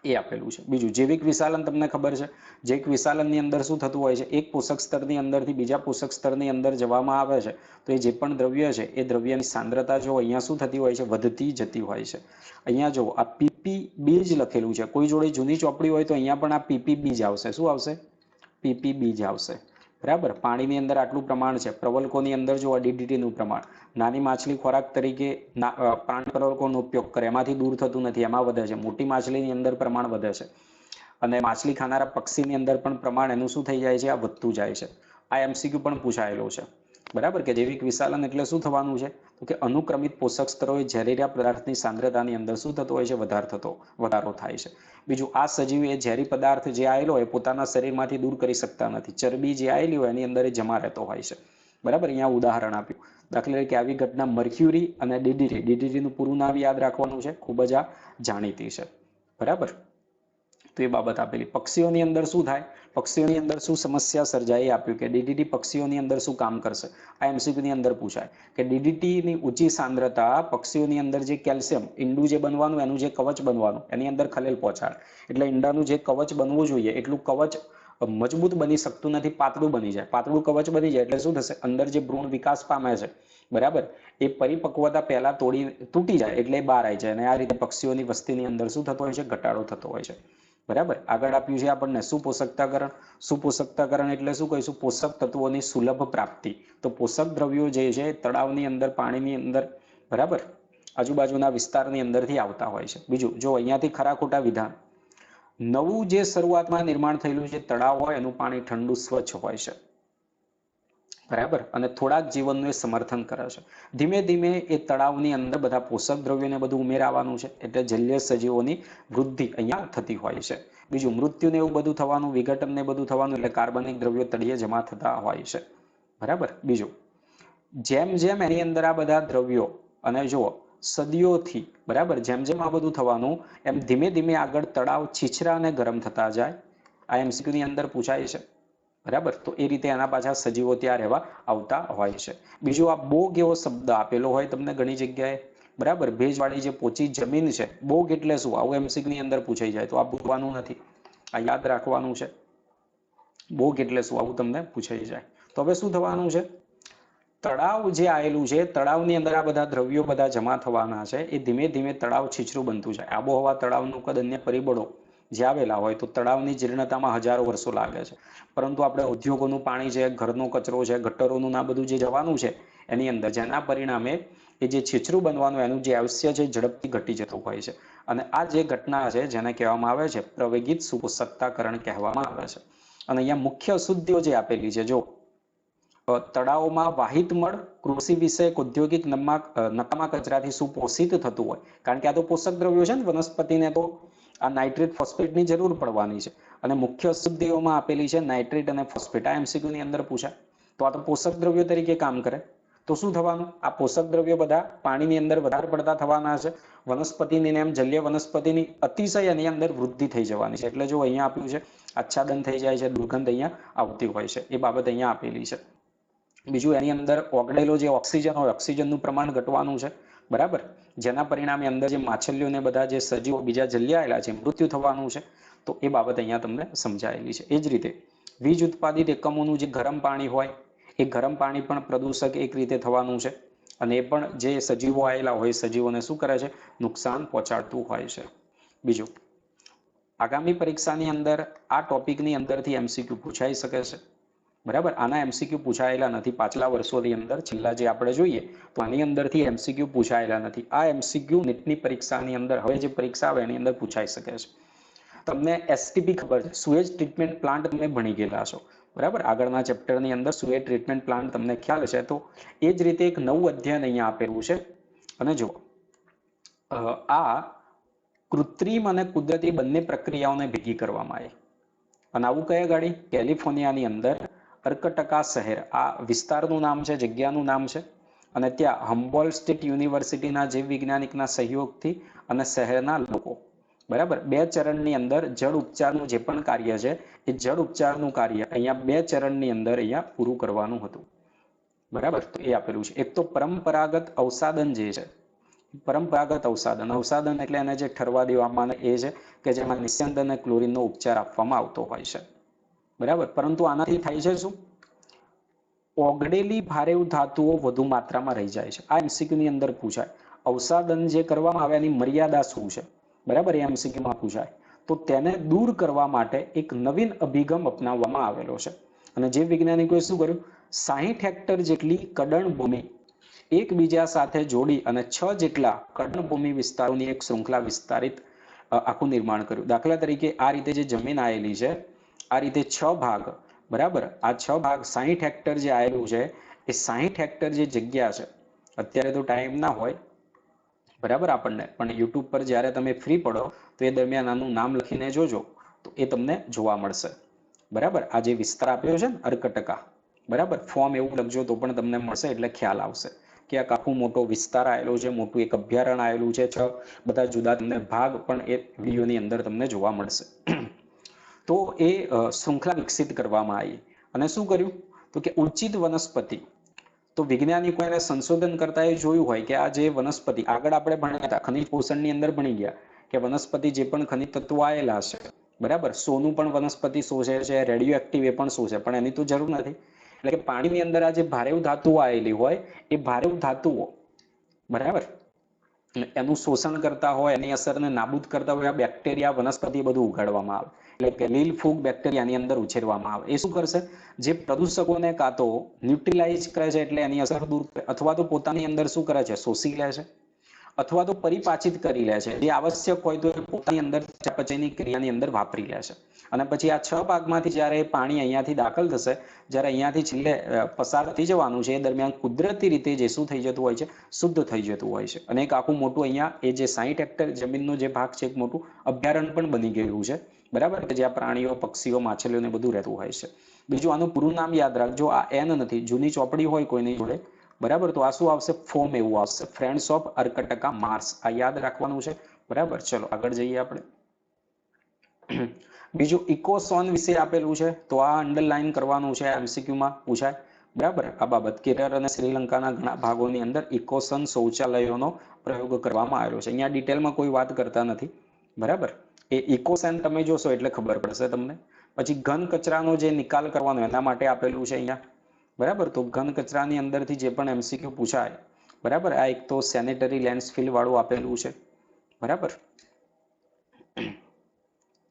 એ આપેલું છે. બીજું જૈવિક વિશાલન તમને ખબર છે. જૈવિક વિશાલનની અંદર શું થતું હોય છે? એક પોષક સ્તરની અંદરથી બીજા પોષક સ્તરની અંદર જવામાં આવે છે, તો એ જે પણ દ્રવ્ય છે એ દ્રવ્યની સાંદ્રતા જો અહીંયા શું થતી હોય છે? વધતી જતી હોય છે. અહીંયા જો આ PPB જ લખેલું છે. કોઈ જોડે જૂની ચોપડી હોય તો અહીંયા પણ આ PPB જ આવશે. શું આવશે? PPB જ આવશે, બરાબર? પાણીની અંદર આટલું પ્રમાણ છે. પ્રવલ્કોની અંદર જો DDT નું પ્રમાણ, નાની માછલી ખોરાક તરીકે પ્રાણ પ્રવલ્કોનો ઉપયોગ કરે, એમાંથી દૂર થતું નથી, એમાં વધે છે. મોટી માછલીની અંદર પ્રમાણ વધે છે, અને માછલી ખાનારા પક્ષીની અંદર પણ પ્રમાણ એનું શું થઈ જાય છે? આ વધતું જાય છે. આ MCQ પણ પૂછાયેલો છે. બરાબર કે જૈવિક વિશાલન એટલે શું થવાનું છે તો કે અનુક્રમિત પોષક સ્તરોએ ઝેરીલા પદાર્થની સાંદ્રતાની અંદર શું થતો હોય છે વધારો થાય છે। બીજું આ સજીવ એ ઝેરી પદાર્થ જે આવેલો હોય પોતાના શરીરમાંથી દૂર કરી શકતા નથી, ચરબી જે આવેલી હોય એની અંદર જમા રહેતો હોય છે। બરાબર, અહીંયા ઉદાહરણ આપ્યું, દાખલા તરીકે આવી ઘટના મર્ક્યુરી અને ડીડીટીનું પૂરું નામ યાદ રાખવાનું છે, ખૂબ જ આ જાણીતી છે। બરાબર, તો એ બાબત આપેલી। પક્ષીઓની અંદર શું થાય, પક્ષીઓની અંદર શું સમસ્યા સર્જાય આપ્યું કે ડીડીટી પક્ષીઓની અંદર શું કામ કરશે, આ એમસીક્યુની અંદર પૂછાય કે ડીડીટીની ઊંચી સાંદ્રતા પક્ષીઓની અંદર જે કેલ્શિયમ ઈંડું જે બનવાનું એનું જે કવચ બનવાનું એની અંદર ખલેલ પહોંચાડે, એટલે ઈંડાનું જે કવચ બનવું જોઈએ એટલું કવચ મજબૂત બની શકતું નથી, પાતળું બની જાય, પાતળું કવચ બની જાય એટલે શું થશે, અંદર જે ભ્રૂણ વિકાસ પામે છે બરાબર એ પરિપક્વતા પહેલા તૂટી જાય એટલે બહાર આવી જાય, અને આ રીતે પક્ષીઓની વસ્તીની અંદર શું થતો હોય છે, ઘટાડો થતો હોય છે। બરાબર, આગળ આપ્યું છે આપણને સુપોષકતાકરણ। સુપોષકતાકરણ એટલે શું કહીશું, પોષક તત્વોની સુલભ પ્રાપ્તિ। તો પોષક દ્રવ્યો જે છે તળાવની અંદર, પાણીની અંદર, બરાબર આજુબાજુના વિસ્તારની અંદરથી આવતા હોય છે। બીજું જો અહીંયાથી ખરા ખોટા વિધાન, નવું જે શરૂઆતમાં નિર્માણ થયેલું છે તળાવ હોય એનું પાણી ઠંડુ સ્વચ્છ હોય છે, બરાબર, અને થોડાક જીવનનું એ સમર્થન કરે છે। ધીમે ધીમે એ તળાવની અંદર બધા પોષક દ્રવ્યોને બધું ઉમેરાવાનું છે એટલે જલીય સજીવોની વૃદ્ધિ અહીંયા થતી હોય છે। બીજું મૃત્યુને એવું બધું થવાનું, વિઘટનને બધું થવાનું એટલે કાર્બનિક દ્રવ્યો તળિયે જમા થતા હોય છે, બરાબર। બીજું જેમ જેમ એની અંદર આ બધા દ્રવ્યો અને જુઓ સદીઓથી, બરાબર, જેમ જેમ આ બધું થવાનું એમ ધીમે ધીમે આગળ તળાવ છીછરા અને ગરમ થતા જાય, આ એમસીક્યુની અંદર પૂછાય છે, બરાબર। તો એ રીતે એના પાછા સજીવો ત્યાં રહેવા આવતા હોય છે। બીજું આ બોગ એવો શબ્દ આપેલો હોય તમને ઘણી જગ્યાએ, બરાબર, ભેજવાળી જે પોચી જમીન છે, બોગ એટલે શું, આવું એમસીક્યુની અંદર પૂછાઈ જાય તો આ ભૂલવાનું નથી, આ યાદ રાખવાનું છે, બોગ એટલે શું આવું તમને પૂછાઈ જાય। તો હવે શું થવાનું છે, તળાવ જે આવેલું છે તળાવની અંદર આ બધા દ્રવ્યો બધા જમા થવાના છે, એ ધીમે ધીમે તળાવ છીછરું બનતું જાય। આબોહવા, તળાવનું કદ, અન્ય પરિબળો જે આવેલા હોય તો તળાવની જીર્ણતામાં હજારો વર્ષો લાગે છે, પરંતુ આપણે ઉદ્યોગોનું પાણી છે, ઘરનો કચરો છે, ગટરોનું આ બધું જે જવાનું છે એની અંદર, જેના પરિણામે એ જે છીછરું બનવાનું એનું જે આયુષ્ય છે ઝડપથી ઘટી જતું હોય છે, અને આ જે ઘટના છે જેને કહેવામાં આવે છે પ્રવેગિત સુપોષકતાકરણ કહેવામાં આવે છે। અને અહીંયા મુખ્ય અશુદ્ધિઓ જે આપેલી છે, જો તળાવોમાં વાહિત મળ કૃષિ વિષયક ઔદ્યોગિક નકામા કચરાથી સુપોષિત થતું હોય, કારણ કે આ તો પોષક દ્રવ્યો છે ને, વનસ્પતિને તો આ નાઇટ્રેટ ફોસ્ફેટની જરૂર પડવાની છે, અને મુખ્ય અશુદ્ધિઓમાં આપેલી છે નાઇટ્રેટ અને ફોસ્ફેટ, આ એમસીક્યુની અંદર પૂછાય। તો આ તો પોષક દ્રવ્યો તરીકે કામ કરે, તો શું થવાનું, આ પોષક દ્રવ્યો બધા પાણીની અંદર વધારે પડતા થવાના છે, વનસ્પતિની એમ જલીય વનસ્પતિની અતિશય એની અંદર વૃદ્ધિ થઈ જવાની છે, એટલે જો અહીંયા આપ્યું છે આચ્છાદન થઈ જાય છે, દુર્ગંધ અહીંયા આવતી હોય છે, એ બાબત અહીંયા આપેલી છે। બીજું એની અંદર ઓગળેલો જે ઓક્સિજન હોય, ઓક્સિજનનું પ્રમાણ ઘટવાનું છે, બરાબર, જેના પરિણામે અંદર જે માછલીઓને બધા જે સજીવો બીજા જલ્યા આવેલા છે મૃત્યુ થવાનું છે, તો એ બાબત અહીંયા તમને સમજાયેલી છે। એ જ રીતે વીજ ઉત્પાદિત એકમોનું જે ગરમ પાણી હોય એ ગરમ પાણી પણ પ્રદૂષક એક રીતે થવાનું છે, અને એ પણ જે સજીવો આવેલા હોય સજીવોને શું કરે છે, નુકસાન પહોંચાડતું હોય છે। બીજું આગામી પરીક્ષાની અંદર આ ટોપિકની અંદરથી એમસીક્યુ પૂછાઈ શકે છે, બરાબર, આના એમસીક્યુ પૂછાયેલા નથી પાછલા વર્ષોની અંદર, છેલ્લા જે આપણે જોઈએ તો આની અંદરથી એમસીક્યુ પૂછાયેલા નથી। આ એમસીક્યુ નીટની પરીક્ષાની અંદર હવે જે પરીક્ષા આવે એની અંદર પૂછાઈ શકે છે। તમને એસટીપી ખબર છે, સુએજ ટ્રીટમેન્ટ પ્લાન્ટ તમે ભણી ગયેલા છો, બરાબર, આગળના ચેપ્ટરની અંદર સુએજ ટ્રીટમેન્ટ પ્લાન્ટ તમને ખ્યાલ છે, તો એ જ રીતે એક નવું અધ્યયન અહીંયા આપેલું છે, અને જો આ કૃત્રિમ અને કુદરતી બંને પ્રક્રિયાઓને ભેગી કરવામાં આવી, અને આવું કયા ગાડી, કેલિફોર્નિયાની અંદર અર્કટકા શહેર, આ વિસ્તારનું નામ છે, જગ્યાનું નામ છે, અને ત્યાં હમ્બોલ્ટ સ્ટેટ યુનિવર્સિટીના જીવ વૈજ્ઞાનિકના સહયોગથી અને શહેરના લોકો, બરાબર, 2 ચરણની અંદર જળ ઉપચારનું જે પણ કાર્ય છે એ જળ ઉપચારનું કાર્ય અહીંયા 2 ચરણની અંદર અહીંયા પૂરું કરવાનું હતું, બરાબર, તો એ આપેલું છે। એક તો પરંપરાગત અવસાદન જે છે, પરંપરાગત અવસાદન એટલે એને જે ઠરવા દેવામાં એ છે કે જેમાં નિસ્યંદ અને ક્લોરીનનો ઉપચાર આપવામાં આવતો હોય છે, બરાબર, પરંતુ આનાથી થાય છે શું, ઓગળેલી ભારે ધાતુઓ વધુ માત્રામાં રહી જાય છે, આ એમસીક્યુની અંદર પૂછાય। અવસાદન જે કરવામાં આવે એની મર્યાદા શું છે, બરાબર, એ એમસીક્યુમાં પૂછાય, તો તેને દૂર કરવા માટે એક નવીન અભિગમ અપનાવવામાં આવેલો છે, અને જે વૈજ્ઞાનિકોએ શું કર્યું, 60 હેક્ટર જેટલી કડણ ભૂમિ એકબીજા સાથે જોડી અને 6 જેટલા કડણભૂમિ વિસ્તારોની એક શૃંખલા વિસ્તારિત આખું નિર્માણ કર્યું। દાખલા તરીકે આ રીતે જે જમીન આવેલી છે, આ રીતે 6 ભાગ, બરાબર, આ 6 ભાગ 60 હેક્ટર જે આવેલું છે એ 60 હેક્ટર જે જગ્યા છે, અત્યારે તો ટાઈમ ના હોય બરાબર આપણને, પણ યુટ્યુબ પર જ્યારે તમે ફ્રી પડો તો એ દરમિયાન આનું નામ લખીને જોજો તો એ તમને જોવા મળશે બરાબર. આ જે વિસ્તાર આપ્યો છે ને અર્કટકા બરાબર, ફોર્મ એવું લખજો તો પણ તમને મળશે, એટલે ખ્યાલ આવશે કે આ આખો મોટો વિસ્તાર આવેલો છે, મોટું એક અભયારણ્ય આવેલું છે, બધા જુદા તમને ભાગ પણ એ વિડીયોની અંદર તમને જોવા મળશે. તો એ શૃંખલા વિકસિત કરવામાં આવી અને શું કર્યું તો કે ઉચિત વનસ્પતિ, તો વૈજ્ઞાનિકો એને સંશોધન કરતા એ જોયું હોય કે આ જે વનસ્પતિ આગળ આપણે ભણ્યા હતા ખનિજ પોષણની અંદર ભણી ગયા કે વનસ્પતિ જે પણ ખનિજ તત્વો આવેલા છે બરાબર, સોનું પણ વનસ્પતિ શોષે છે, રેડિયો એક્ટિવ એ પણ શોષે, પણ એની તો જરૂર નથી. એટલે કે પાણીની અંદર આ જે ભારે ધાતુઓ આવેલી હોય એ ભારે ધાતુઓ બરાબર એનું શોષણ કરતા હોય, એની અસરને નાબૂદ કરતા હોય આ બેક્ટેરિયા વનસ્પતિ બધું ઉગાડવામાં આવે. એટલે કે લીલ ફૂગ બેક્ટેરિયાની અંદર ઉછેરવામાં આવે. એ શું કરશે, જે પ્રદૂષકોને કાં તો ન્યુટ્રલાઇઝ કરે છે એટલે એની અસર દૂર, અથવા તો પોતાની અંદર શું કરે છે શોષી લે છે, અથવા તો પરિપાચિત કરી લે છે. જે આવશ્યક હોય તો એ પોતાની અંદર ચયાપચયની ક્રિયાની અંદર વાપરી લે છે. અને પછી આ 6 ભાગમાંથી જ્યારે પાણી અહીંયાથી દાખલ થશે, જ્યારે અહીંયાથી છેલ્લે પસાર થઈ જવાનું છે, એ દરમિયાન કુદરતી રીતે જે શું થઈ જતું હોય છે, શુદ્ધ થઈ જતું હોય છે. અને એક આખું મોટું અહીંયા એ જે 60 હેક્ટર જમીનનો જે ભાગ છે એક મોટું અભયારણ્ય પણ બની ગયું છે બરાબર, કે જ્યાં પ્રાણીઓ, પક્ષીઓ, માછલીઓને બધું રહેતું હોય છે. બીજું આનું પૂરું નામ યાદ રાખજો, આ એન નથી, જૂની ચોપડી હોય કોઈની જોડે બરાબર, તો આ શું આવશે, ફોર્મ એવું આવશે, ફ્રેન્ડ્સ ઓફ અર્કટકા માર્સ. આ યાદ રાખવાનું છે બરાબર. ચલો આગળ જઈએ આપણે. બીજું ઇકોસોન વિશે આપેલું છે, તો આ અંડરલાઈન કરવાનું છે, એમસીક્યુમાં પૂછાય બરાબર. આ બાબત કેરળ અને શ્રીલંકાના ઘણા ભાગોની અંદર ઇકોસન શૌચાલયોનો પ્રયોગ કરવામાં આવ્યો છે. અહીંયા ડિટેલમાં કોઈ વાત કરતા નથી બરાબર. એ ઇકોસેન તમે જોશો એટલે ખબર પડશે તમને. પછી ઘન કચરાનો જે નિકાલ કરવાનો એના માટે આપેલું છે અહીંયા બરાબર. તો ઘન કચરાની અંદરથી જે પણ એમસીક્યુ પૂછાય બરાબર. આ એક તો સેનેટરી લેન્ડફિલ વાળું આપેલું છે બરાબર.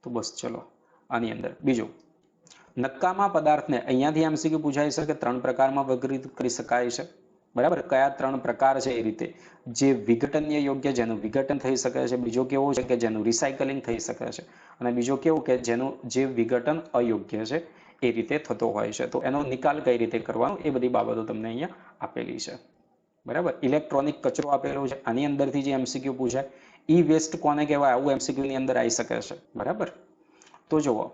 તો બસ ચલો આની અંદર બીજું નક્કામા પદાર્થને અહીંયાથી એમસીક્યુ પૂછાઈ શકે, 3 પ્રકારમાં વર્ગીકૃત કરી શકાય છે બરાબર. કયા 3 પ્રકાર છે એ રીતે, જે વિઘટનીય યોગ્ય જેનું વિઘટન થઈ શકે છે, બીજો કેવો છે કે જેનું રિસાયકલિંગ થઈ શકે છે, અને બીજો કેવું કે જેનું જે વિઘટન અયોગ્ય છે એ રીતે થતો હોય છે. તો એનો નિકાલ કઈ રીતે કરવાનો એ બધી બાબતો તમને અહીંયા આપેલી છે બરાબર. ઇલેક્ટ્રોનિક કચરો આપેલો છે, આની અંદરથી જે એમસીક્યુ પૂછાય, ઈ વેસ્ટ કોને કહેવાય, આવું એમસીક્યુ ની અંદર આવી શકે છે બરાબર. તો જુઓ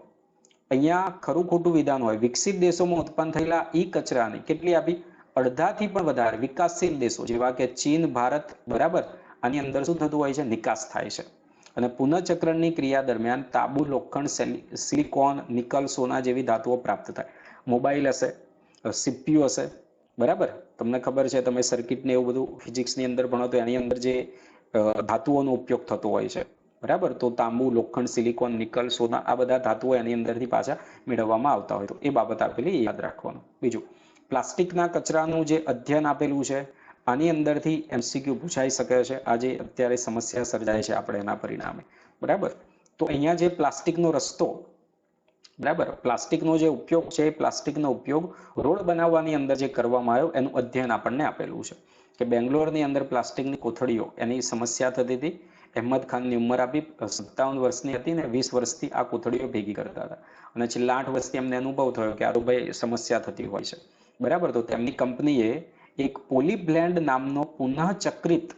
અહીંયા ખરું ખોટું વિધાન હોય, વિકસિત દેશોમાં ઉત્પન્ન થયેલા ઈ કચરાની કેટલી આપી, અડધાથી પણ વધારે વિકાસશીલ દેશો જેવા કે ચીન, ભારત બરાબર, આની અંદર શું થતું હોય છે, નિકાસ થાય છે. અને પુનઃચક્રની ક્રિયા દરમિયાન તાંબુ, લોખંડ, સિલિકોન, નિકલ, સોના જેવી ધાતુઓ પ્રાપ્ત થાય. મોબાઈલ હશે, સીપીયુ હશે બરાબર, તમને ખબર છે, તમે સર્કિટ ને એવું બધું ફિઝિક્સની અંદર ભણો તો એની અંદર જે ધાતુઓનો ઉપયોગ થતો હોય છે બરાબર. તો તાંબુ, લોખંડ, સિલિકોન, નિકલ, સોના આ બધા ધાતુઓ એની અંદરથી પાછા મેળવવામાં આવતા હોય, તો એ બાબત આપેલી યાદ રાખવાનું. બીજું પ્લાસ્ટિકના કચરાનું જે અધ્યયન આપેલું છે, આની અંદરથી એમસીક્યુ પૂછાઈ શકે છે. આજે અત્યારે સમસ્યા સર્જાય છે આપણે એના પરિણામે બરાબર. તો અહીંયા જે પ્લાસ્ટિકનો રસ્તો બરાબર, પ્લાસ્ટિકનો જે ઉપયોગ છે એ પ્લાસ્ટિકનો ઉપયોગ રોડ બનાવવાની અંદર જે કરવામાં આવ્યો એનું અધ્યયન આપણને આપેલું છે કે બેંગ્લોરની અંદર પ્લાસ્ટિકની કોથળીઓ એની સમસ્યા થતી હતી. અહેમદ ખાનની ઉંમર આપી 57 વર્ષની હતી ને 20 વર્ષથી આ કોથળીઓ ભેગી કરતા હતા, અને છેલ્લા 8 વર્ષથી એમને અનુભવ થયો કે આ તો ભાઈ સમસ્યા થતી હોય છે બરાબર. તો તેમની કંપનીએ એક પોલીબ્લેન્ડ નામનો પુનઃચક્રિત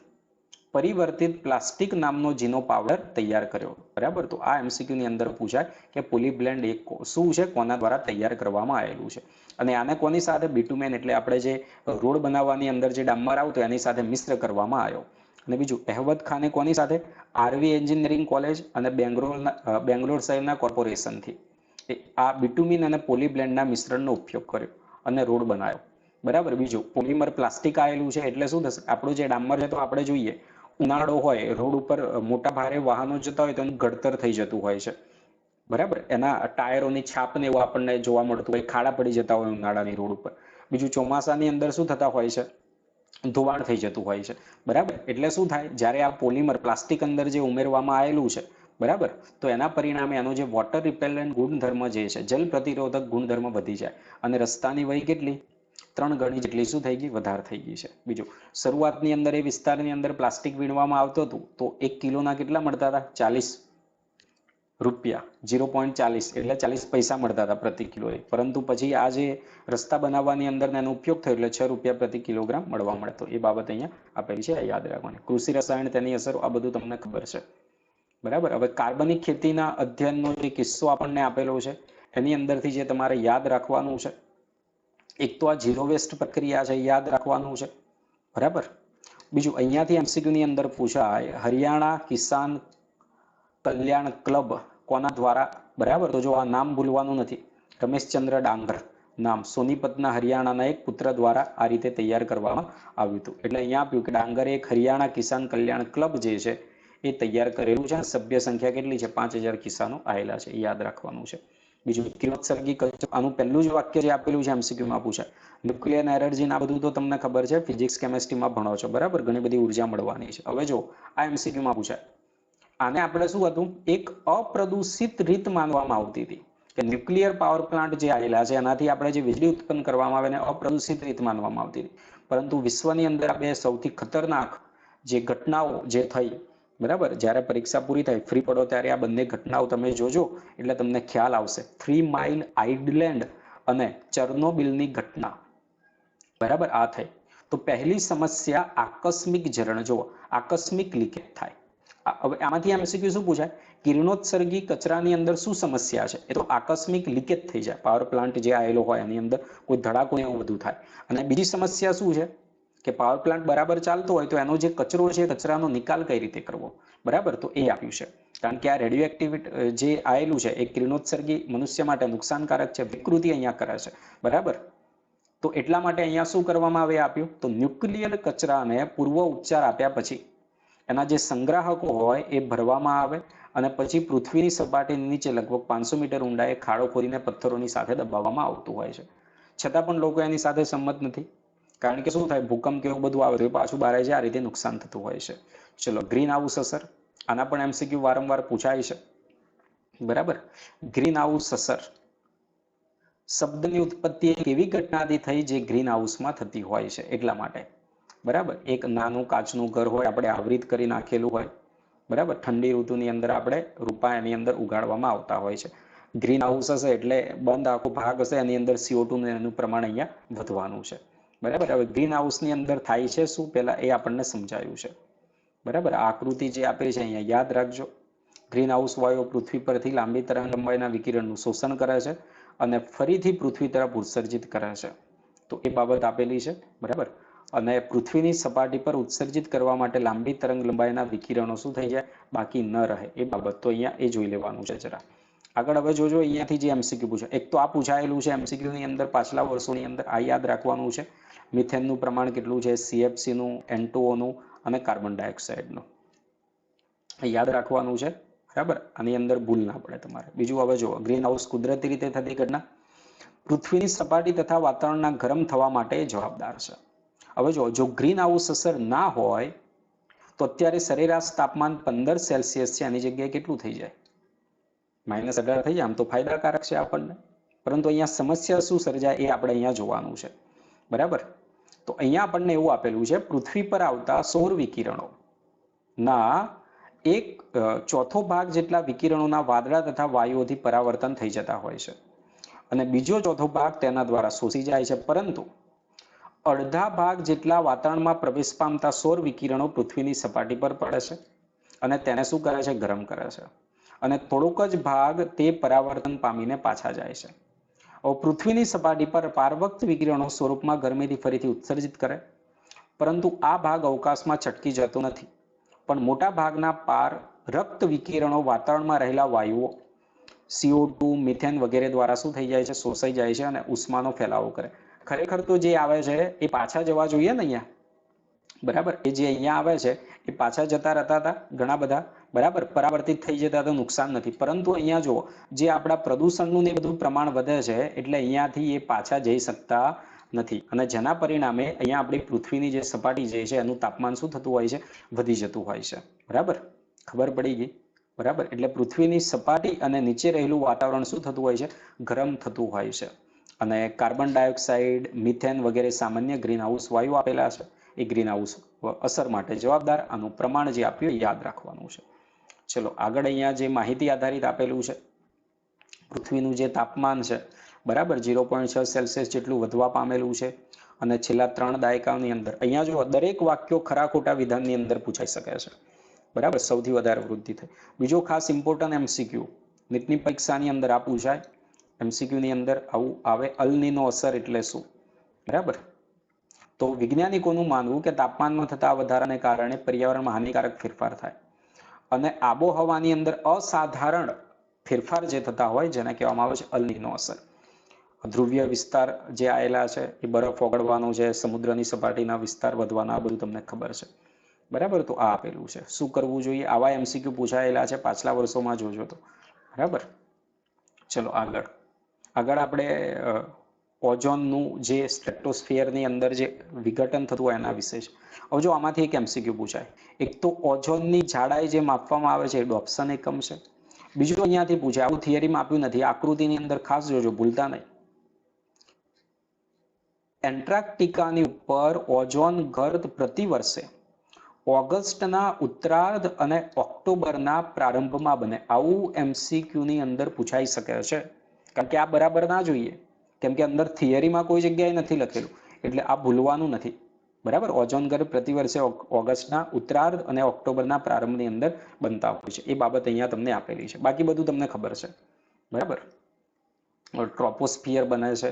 પરિવર્તિત પ્લાસ્ટિક નામનો જીનો પાવડર તૈયાર કર્યો બરાબર. તો આ એમસીક્યુની અંદર પૂછાય કે પોલીબ્લેન્ડ એક શું છે, કોના દ્વારા તૈયાર કરવામાં આવેલું છે, અને આને કોની સાથે, બિટુમેન એટલે આપણે જે રોડ બનાવવાની અંદર જે ડામર આવતો એની સાથે મિશ્ર કરવામાં આવ્યો. અને બીજું અહેમદ ખાને કોની સાથે, આરવી એન્જિનિયરિંગ કોલેજ અને બેંગ્લોર શહેરના કોર્પોરેશનથી આ બિટુમિન અને પોલીબ્લેન્ડના મિશ્રણનો ઉપયોગ કર્યો અને રોડ બનાવ્યો બરાબર. બીજું પોલિમર પ્લાસ્ટિક આવેલું છે એટલે શું થશે, આપણું જે ડામર છે તો આપણે જોઈએ ઉનાળો હોય, રોડ ઉપર મોટા ભારે વાહનો જતા હોય તો એનું ઘડતર થઈ જતું હોય છે બરાબર. એના ટાયરોની છાપ ને એવું આપણને જોવા મળતું હોય, ખાડા પડી જતા હોય ઉનાળાની રોડ ઉપર. બીજું ચોમાસાની અંદર શું થતા હોય છે, ધોવાણ થઈ જતું હોય છે બરાબર. એટલે શું થાય, જ્યારે આ પોલિમર પ્લાસ્ટિક અંદર જે ઉમેરવામાં આવેલું છે બરાબર, તો એના પરિણામે એનો જે વોટર રિપેલન્ટ ગુણધર્મ જે છે, જલ પ્રતિરોધક ગુણધર્મ વધી જાય, અને રસ્તાની વય કેટલી 3 ગણી જેટલી શું થઈ ગઈ, વધારે થઈ ગઈ છે. બીજું શરૂઆતની અંદર એ વિસ્તારની અંદર પ્લાસ્ટિક વીણવામાં આવતું હતું તો 1 કિલોના કેટલા મળતા હતા, 40 રૂપિયા 0.40 એટલે 40 પૈસા મળતા હતા પ્રતિ કિલોએ, પરંતુ પછી આ જે રસ્તા બનાવવાની અંદર એનો ઉપયોગ થયો એટલે 6 રૂપિયા પ્રતિ કિલોગ્રામ મળવા મળે. તો એ બાબત અહીંયા આપેલી છે, યાદ રાખવાની. કૃષિ રસાયણ, તેની અસરો, આ બધું તમને ખબર છે, બરાબર. હવે કાર્બનિક ખેતીના અધ્યયનનો જે કિસ્સો આપણને આપેલો છે એની અંદરથી જે તમારે યાદ રાખવાનું છે, એક તો આ ઝીરો વેસ્ટ પ્રક્રિયા છે, યાદ રાખવાનું છે, બરાબર. બીજું અહીંયાથી MCQ ની અંદર પૂછાય, હરિયાણા કિસાન કલ્યાણ ક્લબ કોના દ્વારા, બરાબર. તો જો આ નામ ભૂલવાનું નથી, રમેશચંદ્ર ડાંગર નામ સોનીપતના હરિયાણાના એક પુત્ર દ્વારા આ રીતે તૈયાર કરવામાં આવ્યું હતું. એટલે અહીંયા આપ્યું કે ડાંગરે એક હરિયાણા કિસાન કલ્યાણ ક્લબ જે છે એ તૈયાર કરેલું છે. સભ્ય સંખ્યા કેટલી છે? 5000 કિસાનો આવેલા છે, એ યાદ રાખવાનું છે. બીજું કિરણોત્સર્ગી કચરો, આનું પહેલું જ વાક્ય જે આપેલું છે MCQમાં પૂછાય. ન્યુક્લિયર એનર્જી, આ બધું તો તમને ખબર છે, ફિઝિક્સ કેમેસ્ટ્રીમાં ભણો છો, બરાબર. ઘણી બધી ઉર્જા મળવાની છે. હવે જો આ MCQમાં પૂછાય, આને આપણે શું હતું, એક અપ્રદૂષિત રીત માનવામાં આવતી હતી કે ન્યુક્લિયર પાવર પ્લાન્ટ જે આવેલા છે એનાથી આપણે જે વીજળી ઉત્પન્ન કરવામાં આવે એને અપ્રદૂષિત રીત માનવામાં આવતી હતી. પરંતુ વિશ્વની અંદર આ બે સૌથી ખતરનાક જે ઘટનાઓ જે થઈ, બરાબર, જ્યારે પરીક્ષા પૂરી થાય, ફ્રી પડો ત્યારે આ બંને ઘટનાઓ તમે જોજો એટલે તમને ખ્યાલ આવશે. 3 માઇલ આઇસલેન્ડ અને ચર્નોબિલની ઘટના, બરાબર, આ થઈ. તો પહેલી સમસ્યા આકસ્મિક ઝરણ, જુઓ, આકસ્મિક લીકેજ થાય. હવે આમાંથી MCQ શું પૂછાય, કિરણોત્સર્ગી કચરાની અંદર શું સમસ્યા છે? એ તો આકસ્મિક લીકેજ થઈ જાય, પાવર પ્લાન્ટ જે આવેલો હોય એની અંદર કોઈ ધડાકો ને એવું બધું થાય. અને બીજી સમસ્યા શું છે કે પાવર પ્લાન્ટ બરાબર ચાલતો હોય તો એનો જે કચરો છે, કચરાનો નિકાલ કઈ રીતે કરવો, બરાબર. તો એ આપ્યું છે, કારણ કે આ રેડિયો એક્ટિવિટી જે આવેલું છે એ કિરણોત્સર્ગી મનુષ્ય માટે નુકસાનકારક છે, વિકૃતિ અહીંયા કરે છે, બરાબર. તો એટલા માટે અહીંયા શું કરવામાં આવે આપ્યું, તો ન્યુક્લિયર કચરાને પૂર્વ ઉપચાર આપ્યા પછી એના જે સંગ્રાહકો હોય એ ભરવામાં આવે અને પછી પૃથ્વીની સપાટીની નીચે લગભગ 500 મીટર ઊંડાએ ખાડો ખોદીને પથ્થરોની સાથે દબાવવામાં આવતું હોય છે. છતાં પણ લોકો એની સાથે સંમત નથી, કારણ કે શું થાય, ભૂકંપ કે એવું બધું આવે તો પાછું બહાર જાય, આ રીતે નુકસાન થતું હોય છે. ચલો, ગ્રીન હાઉસ અસર, આના પણ MCQ વારંવાર પૂછાય છે, બરાબર. ગ્રીન હાઉસ અસર શબ્દની ઉત્પત્તિ એક એવી ઘટનાથી થઈ જે ગ્રીન હાઉસમાં થતી હોય છે, એટલા માટે, બરાબર. એક નાનું કાચનું ઘર હોય, આપણે આવૃત કરી નાખેલું હોય, બરાબર. ઠંડી ઋતુની અંદર આપણે રૂપા એની અંદર ઉગાડવામાં આવતા હોય છે. ગ્રીન હાઉસ હશે એટલે બંધ આખો ભાગ હશે, એની અંદર CO2 એનું પ્રમાણ અહીંયા વધવાનું છે, બરાબર. હવે ગ્રીન હાઉસની અંદર થાય છે શું, પહેલા એ આપણને સમજાયું છે, બરાબર. આ આકૃતિ જે આપેલી છે અહીંયા યાદ રાખજો. ગ્રીન હાઉસ વાયુઓ પૃથ્વી પરથી લાંબી તરંગ લંબાઈના વિકિરણનું શોષણ કરે છે અને ફરીથી પૃથ્વી તરફ ઉત્સર્જિત કરે છે. તો એ બાબત આપેલી છે, બરાબર. અને પૃથ્વીની સપાટી પર ઉત્સર્જિત કરવા માટે લાંબી તરંગ લંબાઈના વિકિરણો શું થઈ જાય, બાકી ન રહે, એ બાબત તો અહીંયા એ જોઈ લેવાનું છે જરા. આગળ હવે જોજો અહીંયાથી જે MCQ પૂછાય, એક તો આ પૂછાયેલું છે MCQ ની અંદર પાછલા વર્ષોની અંદર, આ યાદ રાખવાનું છે. મિથેનનું પ્રમાણ કેટલું છે, CFC નું, N2O નું અને કાર્બન ડાયોક્સાઇડનું યાદ રાખવાનું છે, બરાબર. આની અંદર ભૂલ ના પડે તમારે. બીજું હવે જો ગ્રીન હાઉસ કુદરતી રીતે થતી ઘટના, પૃથ્વીની સપાટી તથા વાતાવરણના ગરમ થવા માટે જવાબદાર છે. હવે જો ગ્રીન હાઉસ અસર ના હોય તો અત્યારે સરેરાશ તાપમાન 15 સેલ્સિયસ છે, એની જગ્યાએ કેટલું થઈ જાય, -18 થઈ જાય. આમ તો ફાયદાકારક છે આપણને, પરંતુ અહીંયા સમસ્યા શું સર્જાય એ આપણે અહીંયા જોવાનું છે, બરાબર. તો અહીંયા આપણને એવું આપેલું છે, પૃથ્વી પર આવતા સૌર વિકિરણો ના 1/4 ભાગ જેટલા વિકિરણોના વાદળા તથા વાયુઓથી પરાવર્તન થઈ જતા હોય છે અને બીજો ચોથો ભાગ તેના દ્વારા શોષી જાય છે, પરંતુ અડધા ભાગ જેટલા વાતાવરણમાં પ્રવેશ પામતા સૌર વિકિરણો પૃથ્વીની સપાટી પર પડે છે અને તેને શું કરે છે, ગરમ કરે છે, અને થોડોક જ ભાગ તે પરાવર્તન પામીને પાછા જાય છે. પૃથ્વીની સપાટી પર પારવક્ત વિકિરણો સ્વરૂપમાં ગરમીથી ફરીથી ઉત્સર્જિત કરે, પરંતુ આ ભાગ અવકાશમાં છટકી જતો નથી, પણ મોટા ભાગના પાર રક્ત વિકિરણો વાતાવરણમાં રહેલા વાયુઓ CO2, મિથેન વગેરે દ્વારા શું થઈ જાય છે, શોષાઈ જાય છે અને ઉષ્માનો ફેલાવો કરે. ખરેખર તો જે આવે છે એ પાછા જવા જોઈએ ને અહીંયા, બરાબર. એ જે અહીંયા આવે છે એ પાછા જતા રહેતા હતા ઘણા બધા, બરાબર, પરાવર્તિત થઈ જતા તો નુકસાન નથી. પરંતુ અહીંયા જુઓ, જે આપણા પ્રદૂષણનું ને બધું પ્રમાણ વધે છે એટલે અહીંયાથી એ પાછા જઈ શકતા નથી, અને જેના પરિણામે અહીંયા આપણી પૃથ્વીની જે સપાટી જે છે એનું તાપમાન શું થતું હોય છે, વધી જતું હોય છે, બરાબર. ખબર પડી ગઈ, બરાબર. એટલે પૃથ્વીની સપાટી અને નીચે રહેલું વાતાવરણ શું થતું હોય છે, ગરમ થતું હોય છે. અને કાર્બન ડાયોક્સાઇડ, મિથેન વગેરે સામાન્ય ગ્રીન હાઉસ વાયુ આપેલા છે, એ ગ્રીન હાઉસ અસર માટે જવાબદાર. આનું પ્રમાણ જે આપ્યું યાદ રાખવાનું છે. ચલો આગળ અહીંયા જે માહિતી આધારિત આપેલું છે, પૃથ્વીનું જે તાપમાન છે બરાબર 0.6 સેલ્સિયસ જેટલું વધવા પામેલું છે અને છેલ્લા 3 દાયકાની અંદર અહીંયા જો દરેક વાક્યો ખરા ખોટા વિધાનની અંદર પૂછાઈ શકે છે બરાબર, સૌથી વધારે વૃદ્ધિ થઈ. બીજો ખાસ ઇમ્પોર્ટન્ટ એમસીક્યુ નીટની પરીક્ષાની અંદર આ પૂછાય, એમસીક્યુ ની અંદર આવું આવે, અલ નીનો અસર એટલે શું બરાબર. તો વૈજ્ઞાનિકોનું માનવું કે તાપમાનમાં થતા વધારાને કારણે પર્યાવરણમાં હાનિકારક ફેરફાર થાય અને આબોહવાની અંદર અસાધારણ ફેરફાર જે થતા હોય જેને કહેવામાં આવે છે અલ નીનો અસર. ધ્રુવીય વિસ્તાર જે આવેલા છે એ બરફ ઓગળવાનો છે, સમુદ્રની સપાટીના વિસ્તાર વધવાના, આ બધું તમને ખબર છે બરાબર. તો આ આપેલું છે. શું કરવું જોઈએ? આવા એમસીક્યુ પૂછાયેલા છે પાછલા વર્ષોમાં, જોજો તો બરાબર. ચલો આગળ આપણે ઓઝોનનું જે સ્ટ્રેટોસ્ફિયરની અંદર જે વિઘટન થતું હોય એના વિશે છે. હવે જો આમાંથી એક એમસીક્યુ પૂછાય, એક તો ઓઝોનની જાડાઈ જે માપવામાં આવે છે એ ડોપ્સન એકમ છે. બીજું અહીંયાથી પૂછાય, આવું થિયરીમાં આપ્યું નથી, આકૃતિની અંદર ખાસ જોજો, ભૂલતા નહીં. એન્ટાર્કટિકાની ઉપર ઓઝોન ગર્ત પ્રતિ વર્ષે ઓગસ્ટના ઉત્તરાર્ધ અને ઓક્ટોબરના પ્રારંભમાં બને. આવું એમસીક્યુની અંદર પૂછાઈ શકે છે. કારણ કે આ બરાબર ના જોઈએ, કેમ કે અંદર થિયરીમાં કોઈ જગ્યાએ નથી લખેલું, એટલે આ ભૂલવાનું નથી બરાબર. ઓઝોન ગર્ત પ્રતિ વર્ષે ઓગસ્ટના ઉત્તરાર્ધ અને ઓક્ટોબરના પ્રારંભની અંદર બનતા હોય છે. એ બાબત અહીંયા તમને આપેલી છે. બાકી બધું તમને ખબર છે બરાબર. ટ્રોપોસ્ફિયર બને છે,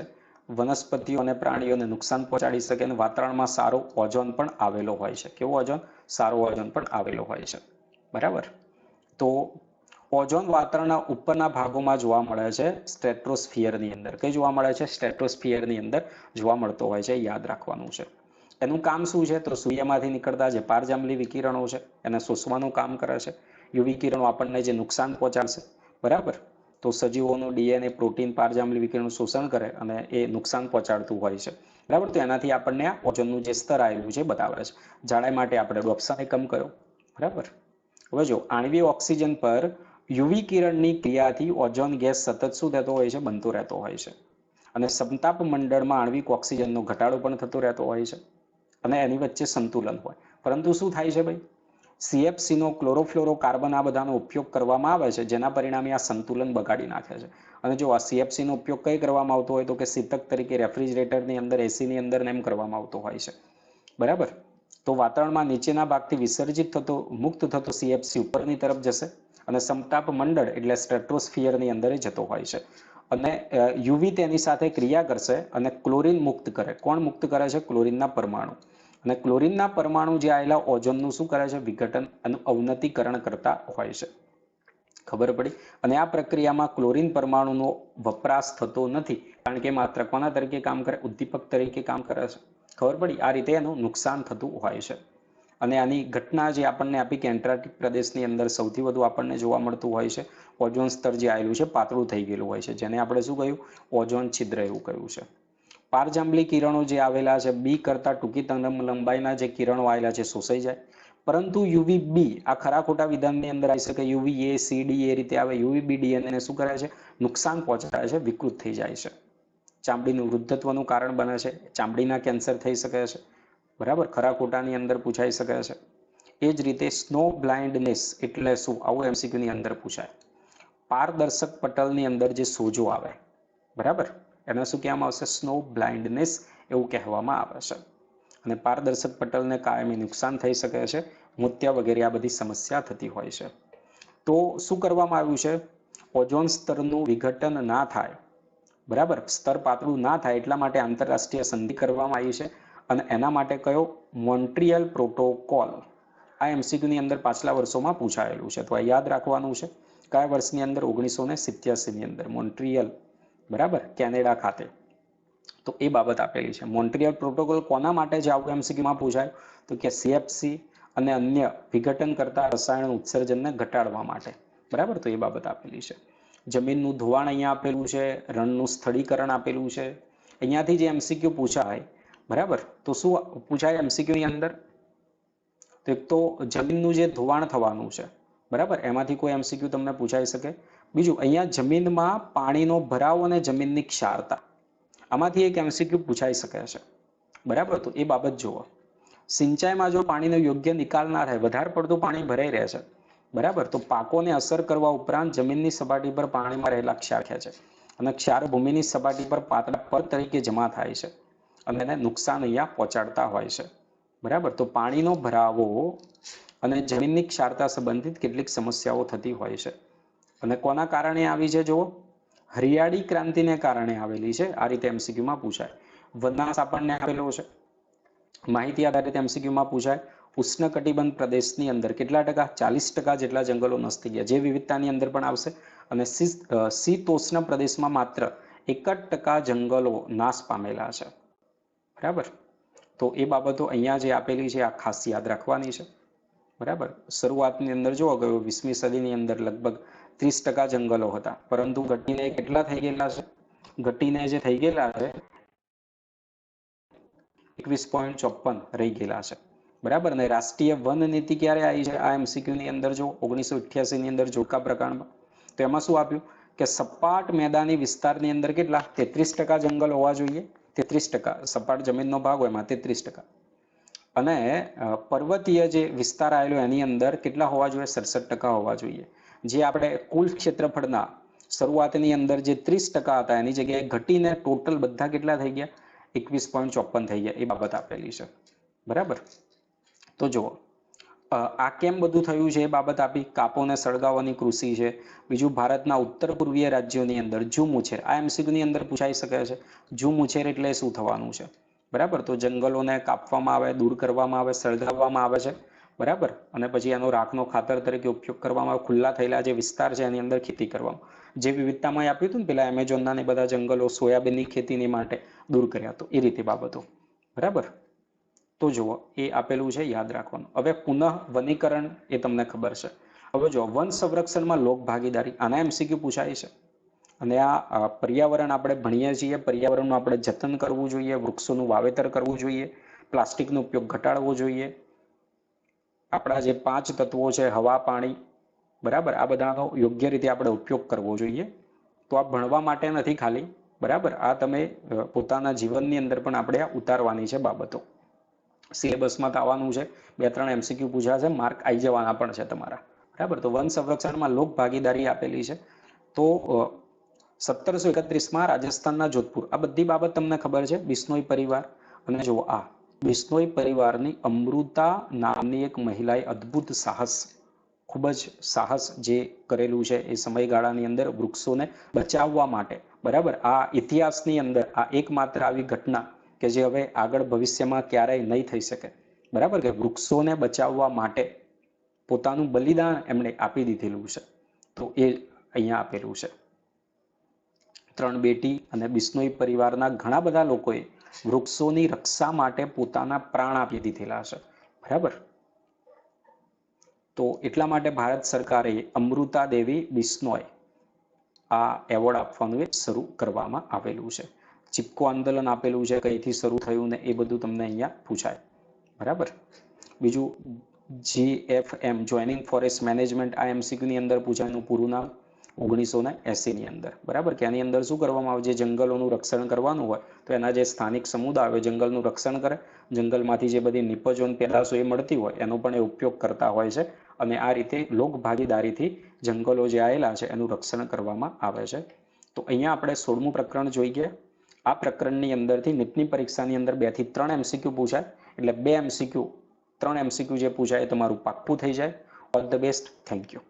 વનસ્પતિઓ અને પ્રાણીઓને નુકસાન પહોંચાડી શકે અને વાતાવરણમાં સારો ઓઝોન પણ આવેલો હોય છે. કેવો ઓઝોન? સારો ઓઝોન પણ આવેલો હોય છે બરાબર. તો ઓઝોન વાતાવરણના ઉપરના ભાગોમાં જોવા મળે છે સ્ટ્રેટોસ્ફિયરની અંદર. કઈ જોવા મળે છે? સ્ટ્રેટોસ્ફિયરની અંદર જોવા મળતો હોય છે, યાદ રાખવાનું છે. એનું કામ શું છે? તો સૂર્યમાંથી નીકળતા જે પારજાંબલી વિકિરણો છે એને શોષવાનું કામ કરે છે. યુવી કિરણો આપણને જે નુકસાન પહોંચાડશે બરાબર. તો સજીવોનું ડીએનએ, પ્રોટીન, પારજાંબલી વિકિરણનું શોષણ કરે અને એ નુકસાન પહોંચાડતું હોય છે બરાબર. તો એનાથી આપણને આ ઓઝોનનું જે સ્તર આવેલું છે બતાવે છે. જાડાઈ માટે આપણે ડોપ્સન એકમ કયો બરાબર. હવે જો આણ્વીય ઓક્સિજન પર યુવી કિરણની ક્રિયાથી ઓઝોન ગેસ સતત શું થતો હોય છે? બનતો રહેતો હોય છે. અને સમતાપ મંડળમાં આણ્વિક ઓક્સિજનનો ઘટાડો પણ થતો રહેતો હોય છે અને એની વચ્ચે સંતુલન હોય. પરંતુ શું થાય છે ભાઈ? સીએફસીનો ક્લોરોફ્લોરો કાર્બન આ બધાનો ઉપયોગ કરવામાં આવે છે, જેના પરિણામે આ સંતુલન બગાડી નાખે છે. અને જો આ સીએફસીનો ઉપયોગ કઈ કરવામાં આવતો હોય તો કે શીતક તરીકે રેફ્રિજરેટરની અંદર, એસીની અંદર એમ કરવામાં આવતો હોય છે બરાબર. તો વાતાવરણમાં નીચેના ભાગથી વિસર્જિત થતો, મુક્ત થતો સીએફસી ઉપરની તરફ જશે અને સમતાપ મંડળ એટલે સ્ટ્રેટોસ્ફિયરની અંદર જતો હોય છે. અને યુવી તેની સાથે ક્રિયા કરશે અને ક્લોરીન મુક્ત કરે. કોણ મુક્ત કરે છે? ક્લોરીનના પરમાણુ. અને ક્લોરીનના પરમાણુ જે આવેલા ઓઝોનનું શું કરે છે? વિઘટન અને અવનતિકરણ કરતા હોય છે. ખબર પડી? અને આ પ્રક્રિયામાં ક્લોરીન પરમાણુનો વપરાશ થતો નથી, કારણ કે માત્ર કોના તરીકે કામ કરે? ઉદ્દીપક તરીકે કામ કરે છે. ખબર પડી? આ રીતે એનું નુકસાન થતું હોય છે. અને આની ઘટના જે આપણને આપી કે એન્ટાર્કટિક પ્રદેશની અંદર સૌથી વધુ આપણને જોવા મળતું હોય છે ઓઝોન સ્તર જે આવેલું છે પાતળું થઈ ગયેલું હોય છે, જેને આપણે શું કહ્યું? ઓઝોન છિદ્ર એવું કહ્યું છે. પારજાંબલી કિરણો જે આવેલા છે બી કરતા ટૂંકી તરંગ લંબાઈના જે કિરણો આવેલા છે શોષાઈ જાય, પરંતુ યુવી બી આ ખરા ખોટા વિધાનની અંદર આવી શકે. યુવી એ, સી, ડી એ રીતે આવે. યુવી બી ડીએનએ શું કરે છે? નુકસાન પહોંચાડે છે, વિકૃત થઈ જાય છે. ચામડીનું વૃદ્ધત્વનું કારણ બને છે, ચામડીના કેન્સર થઈ શકે છે બરાબર. ખરા ખોટાની અંદર પૂછાઈ શકે છે. એ જ રીતે સ્નો બ્લાઇન્ડનેસ એટલે શું? આવું એમસીક્યુની અંદર પૂછાય. પારદર્શક પટલની અંદર જે સોજો આવે બરાબર, એને શું કહેવામાં આવશે? સ્નો બ્લાઇન્ડનેસ એવું કહેવામાં આવે છે. અને પારદર્શક પટલને કાયમી નુકસાન થઈ શકે છે, મોતિયા વગેરે આ બધી સમસ્યા થતી હોય છે. તો શું કરવામાં આવ્યું છે? ઓઝોન સ્તરનું વિઘટન ના થાય બરાબર, સ્તર પાતળું ના થાય એટલા માટે આંતરરાષ્ટ્રીય સંધિ કરવામાં આવી છે. અને એના માટે કયો? Montreal protocol. આ એમસીક્યુની અંદર પાછલા વર્ષોમાં પૂછાયેલું છે, તો આ યાદ રાખવાનું છે. કયા વર્ષની અંદર? 1987ની અંદર મોન્ટ્રીયલ બરાબર, કેનેડા ખાતે. તો એ બાબત આપેલી છે. મોન્ટ્રીયલ પ્રોટોકોલ કોના માટે છે? આવું એમસીક્યુમાં પૂછાય તો કે સીએફસી અને અન્ય વિઘટન કરતા રસાયણ ઉત્સર્જનને ઘટાડવા માટે બરાબર. તો એ બાબત આપેલી છે. જમીનનું ધોવાણ અહીંયા આપેલું છે, રણનું સ્થળીકરણ આપેલું છે. અહીંયાથી જે એમસીક્યુ પૂછાય બરાબર, તો શું પૂછાય એમસીક્યુની અંદર? તો એક તો જમીનનું જે ધોવાણ થવાનું છે બરાબર, એમાંથી કોઈ એમસીક્યુ તમને પૂછાઈ શકે. બીજું અહીંયા જમીનમાં પાણીનો ભરાવ અને જમીનની ક્ષારતા, આમાંથી એક એમસીક્યુ પૂછાઈ શકે છે બરાબર. તો એ બાબત જુઓ. સિંચાઈમાં જો પાણીનો યોગ્ય નિકાલ ના થાય, વધારે પડતું પાણી ભરાઈ રહે છે બરાબર. તો પાકોને અસર કરવા ઉપરાંત જમીનની સપાટી પર પાણીમાં રહેલા ક્ષાર ખેંચે અને ક્ષાર ભૂમિની સપાટી પર પાતળા પડ તરીકે જમા થાય છે અને એને નુકસાન અહીંયા પહોંચાડતા હોય છે. બરાબર. તો પાણીનો ભરાવો અને જમીનની ક્ષારતા સંબંધિત કેટલીક સમસ્યાઓ થતી હોય છે અને કોના કારણે આવી છે જુઓ, હરિયાળી ક્રાંતિને કારણે આવેલી છે. આ રીતે એમસીક્યુમાં પૂછાય. વનાસ આપણને આપેલો છે, માહિતી આધારિત એમસીક્યુમાં પૂછાય. ઉષ્ણકટિબંધ પ્રદેશની અંદર કેટલા ટકા? 40% જેટલા જંગલો નષ્ટ થઈ ગયા, જે વિવિધતાની અંદર પણ આવશે. અને શીતોષ્ણ પ્રદેશમાં માત્ર 1% જંગલો નાશ પામેલા છે. બરાબર. તો એ બાબતો અહીંયા જે આપેલી છે આ ખાસ યાદ રાખવાની છે. બરાબર. શરૂઆતની અંદર જોવા ગયો 20મી સદીની અંદર લગભગ 30% જંગલો હતા, પરંતુ ઘટીને કેટલા થઈ ગયેલા છે? ઘટીને જે થઈ ગયેલા છે 21.54 રહી ગયેલા છે. બરાબર. ને રાષ્ટ્રીય વન નીતિ ક્યારે આવી છે? આ એમસીક્યુની અંદર જો 1988ની અંદર જોડકા પ્રકારમાં. તો એમાં શું આપ્યું કે સપાટ મેદાની વિસ્તારની અંદર કેટલા? 33% જંગલ હોવા જોઈએ. 33% સપાટ જમીનનો ભાગ હોય એમાં 33%. અને પર્વતીય જે વિસ્તાર આવેલો એની અંદર કેટલા હોવા જોઈએ? 67% હોવા જોઈએ. જે આપણે કુલ ક્ષેત્રફળના શરૂઆતની અંદર જે 30% હતા એની જગ્યાએ ઘટીને ટોટલ બધા કેટલા થઈ ગયા? 21.54 થઈ ગયા. એ બાબત આપેલી છે. બરાબર. તો જુઓ, આ કેમ બધું થયું છે એ બાબત આપી. કાપોને સળગાવવાની કૃષિ છે. બીજું, ભારતના ઉત્તર પૂર્વીય રાજ્યોની અંદર ઝૂમ ઉછેર. આ એમસીક્યુની અંદર પૂછાઈ શકે છે. ઝૂમ ઉછેર એટલે શું થવાનું છે? બરાબર. તો જંગલોને કાપવામાં આવે, દૂર કરવામાં આવે, સળગાવવામાં આવે છે. બરાબર. અને પછી એનો રાખનો ખાતર તરીકે ઉપયોગ કરવામાં આવે. ખુલ્લા થયેલા જે વિસ્તાર છે એની અંદર ખેતી કરવામાં. જે વિવિધતામાં આપ્યું હતું ને પેલા એમેઝોનના ને બધા જંગલો સોયાબીનની ખેતીની માટે દૂર કર્યા. તો એ રીતે બાબતો. બરાબર. તો જુઓ, એ આપેલું છે, યાદ રાખવાનું. હવે પુનઃ વનીકરણ એ તમને ખબર છે. હવે જો વન સંરક્ષણમાં લોક ભાગીદારી, આના એમસીક્યુ પૂછાય છે. અને આ પર્યાવરણ આપણે ભણીએ છીએ, પર્યાવરણનું આપણે જતન કરવું જોઈએ, વૃક્ષોનું વાવેતર કરવું જોઈએ, પ્લાસ્ટિકનો ઉપયોગ ઘટાડવો જોઈએ. આપણા જે 5 તત્વો છે, હવા, પાણી, બરાબર, આ બધાનો યોગ્ય રીતે આપણે ઉપયોગ કરવો જોઈએ. તો આ ભણવા માટે નથી ખાલી. બરાબર. આ તમે પોતાના જીવનની અંદર પણ આપણે આ ઉતારવાની છે બાબતો. સિલેબસમાં તો આવવાનું છે. 2-3 એમસીક્યુ પૂછ્યા છે, માર્ક આવી જવાના પણ છે તમારા. બરાબર. તો વન સંરક્ષણમાં લોક ભાગીદારી આપેલી છે. તો 1731માં રાજસ્થાનના જોધપુર, આ બધી બાબત તમને ખબર છે. બિશ્નોઈ પરિવાર. અને જુઓ, આ બિશ્નોઈ પરિવારની અમૃતા નામની એક મહિલાએ અદ્ભુત સાહસ, ખૂબ જ સાહસ જે કરેલું છે એ સમયગાળાની અંદર વૃક્ષોને બચાવવા માટે. બરાબર. આ ઇતિહાસની અંદર આ એકમાત્ર આવી ઘટના કે જે હવે આગળ ભવિષ્યમાં ક્યારેય નહીં થઈ શકે. બરાબર. કે વૃક્ષોને બચાવવા માટે પોતાનું બલિદાન એમણે આપી દીધેલું છે. તો એ અહીંયા આપેલું છે. 3 બેટી અને બિશ્નોઈ પરિવારના ઘણા બધા લોકોએ વૃક્ષોની રક્ષા માટે પોતાના પ્રાણ આપી દીધેલા છે. બરાબર. તો એટલા માટે ભારત સરકારે અમૃતા દેવી બિશ્નોઈ આ એવોર્ડ આપવાનું શરૂ કરવામાં આવેલું છે. ચિપકો આંદોલન આપેલું છે, કઈથી શરૂ થયું ને એ બધું તમને અહીંયા પૂછાય. બરાબર. બીજું, GFM જોઈનિંગ ફોરેસ્ટ મેનેજમેન્ટ, આ એમસીક્યુની અંદર પૂછાયનું પૂરું નામ 1980ની અંદર. બરાબર. કે આની અંદર શું કરવામાં આવે? જે જંગલોનું રક્ષણ કરવાનું હોય તો એના જે સ્થાનિક સમુદાય હોય જંગલનું રક્ષણ કરે. જંગલમાંથી જે બધી નિપજો અને પેદાશો એ મળતી હોય એનો પણ એ ઉપયોગ કરતા હોય છે. અને આ રીતે લોક ભાગીદારીથી જંગલો જે આવેલા છે એનું રક્ષણ કરવામાં આવે છે. તો અહીંયા આપણે 16મું પ્રકરણ જોઈ ગયા. આ પ્રકરણની અંદરથી નીટની પરીક્ષાની અંદર 2 થી 3 એમસીક્યુ પૂછાય. એટલે 2 એમસીક્યુ 3 એમસીક્યુ જે પૂછાય એ તમારું પાક્કું થઈ જાય. All the best. Thank you.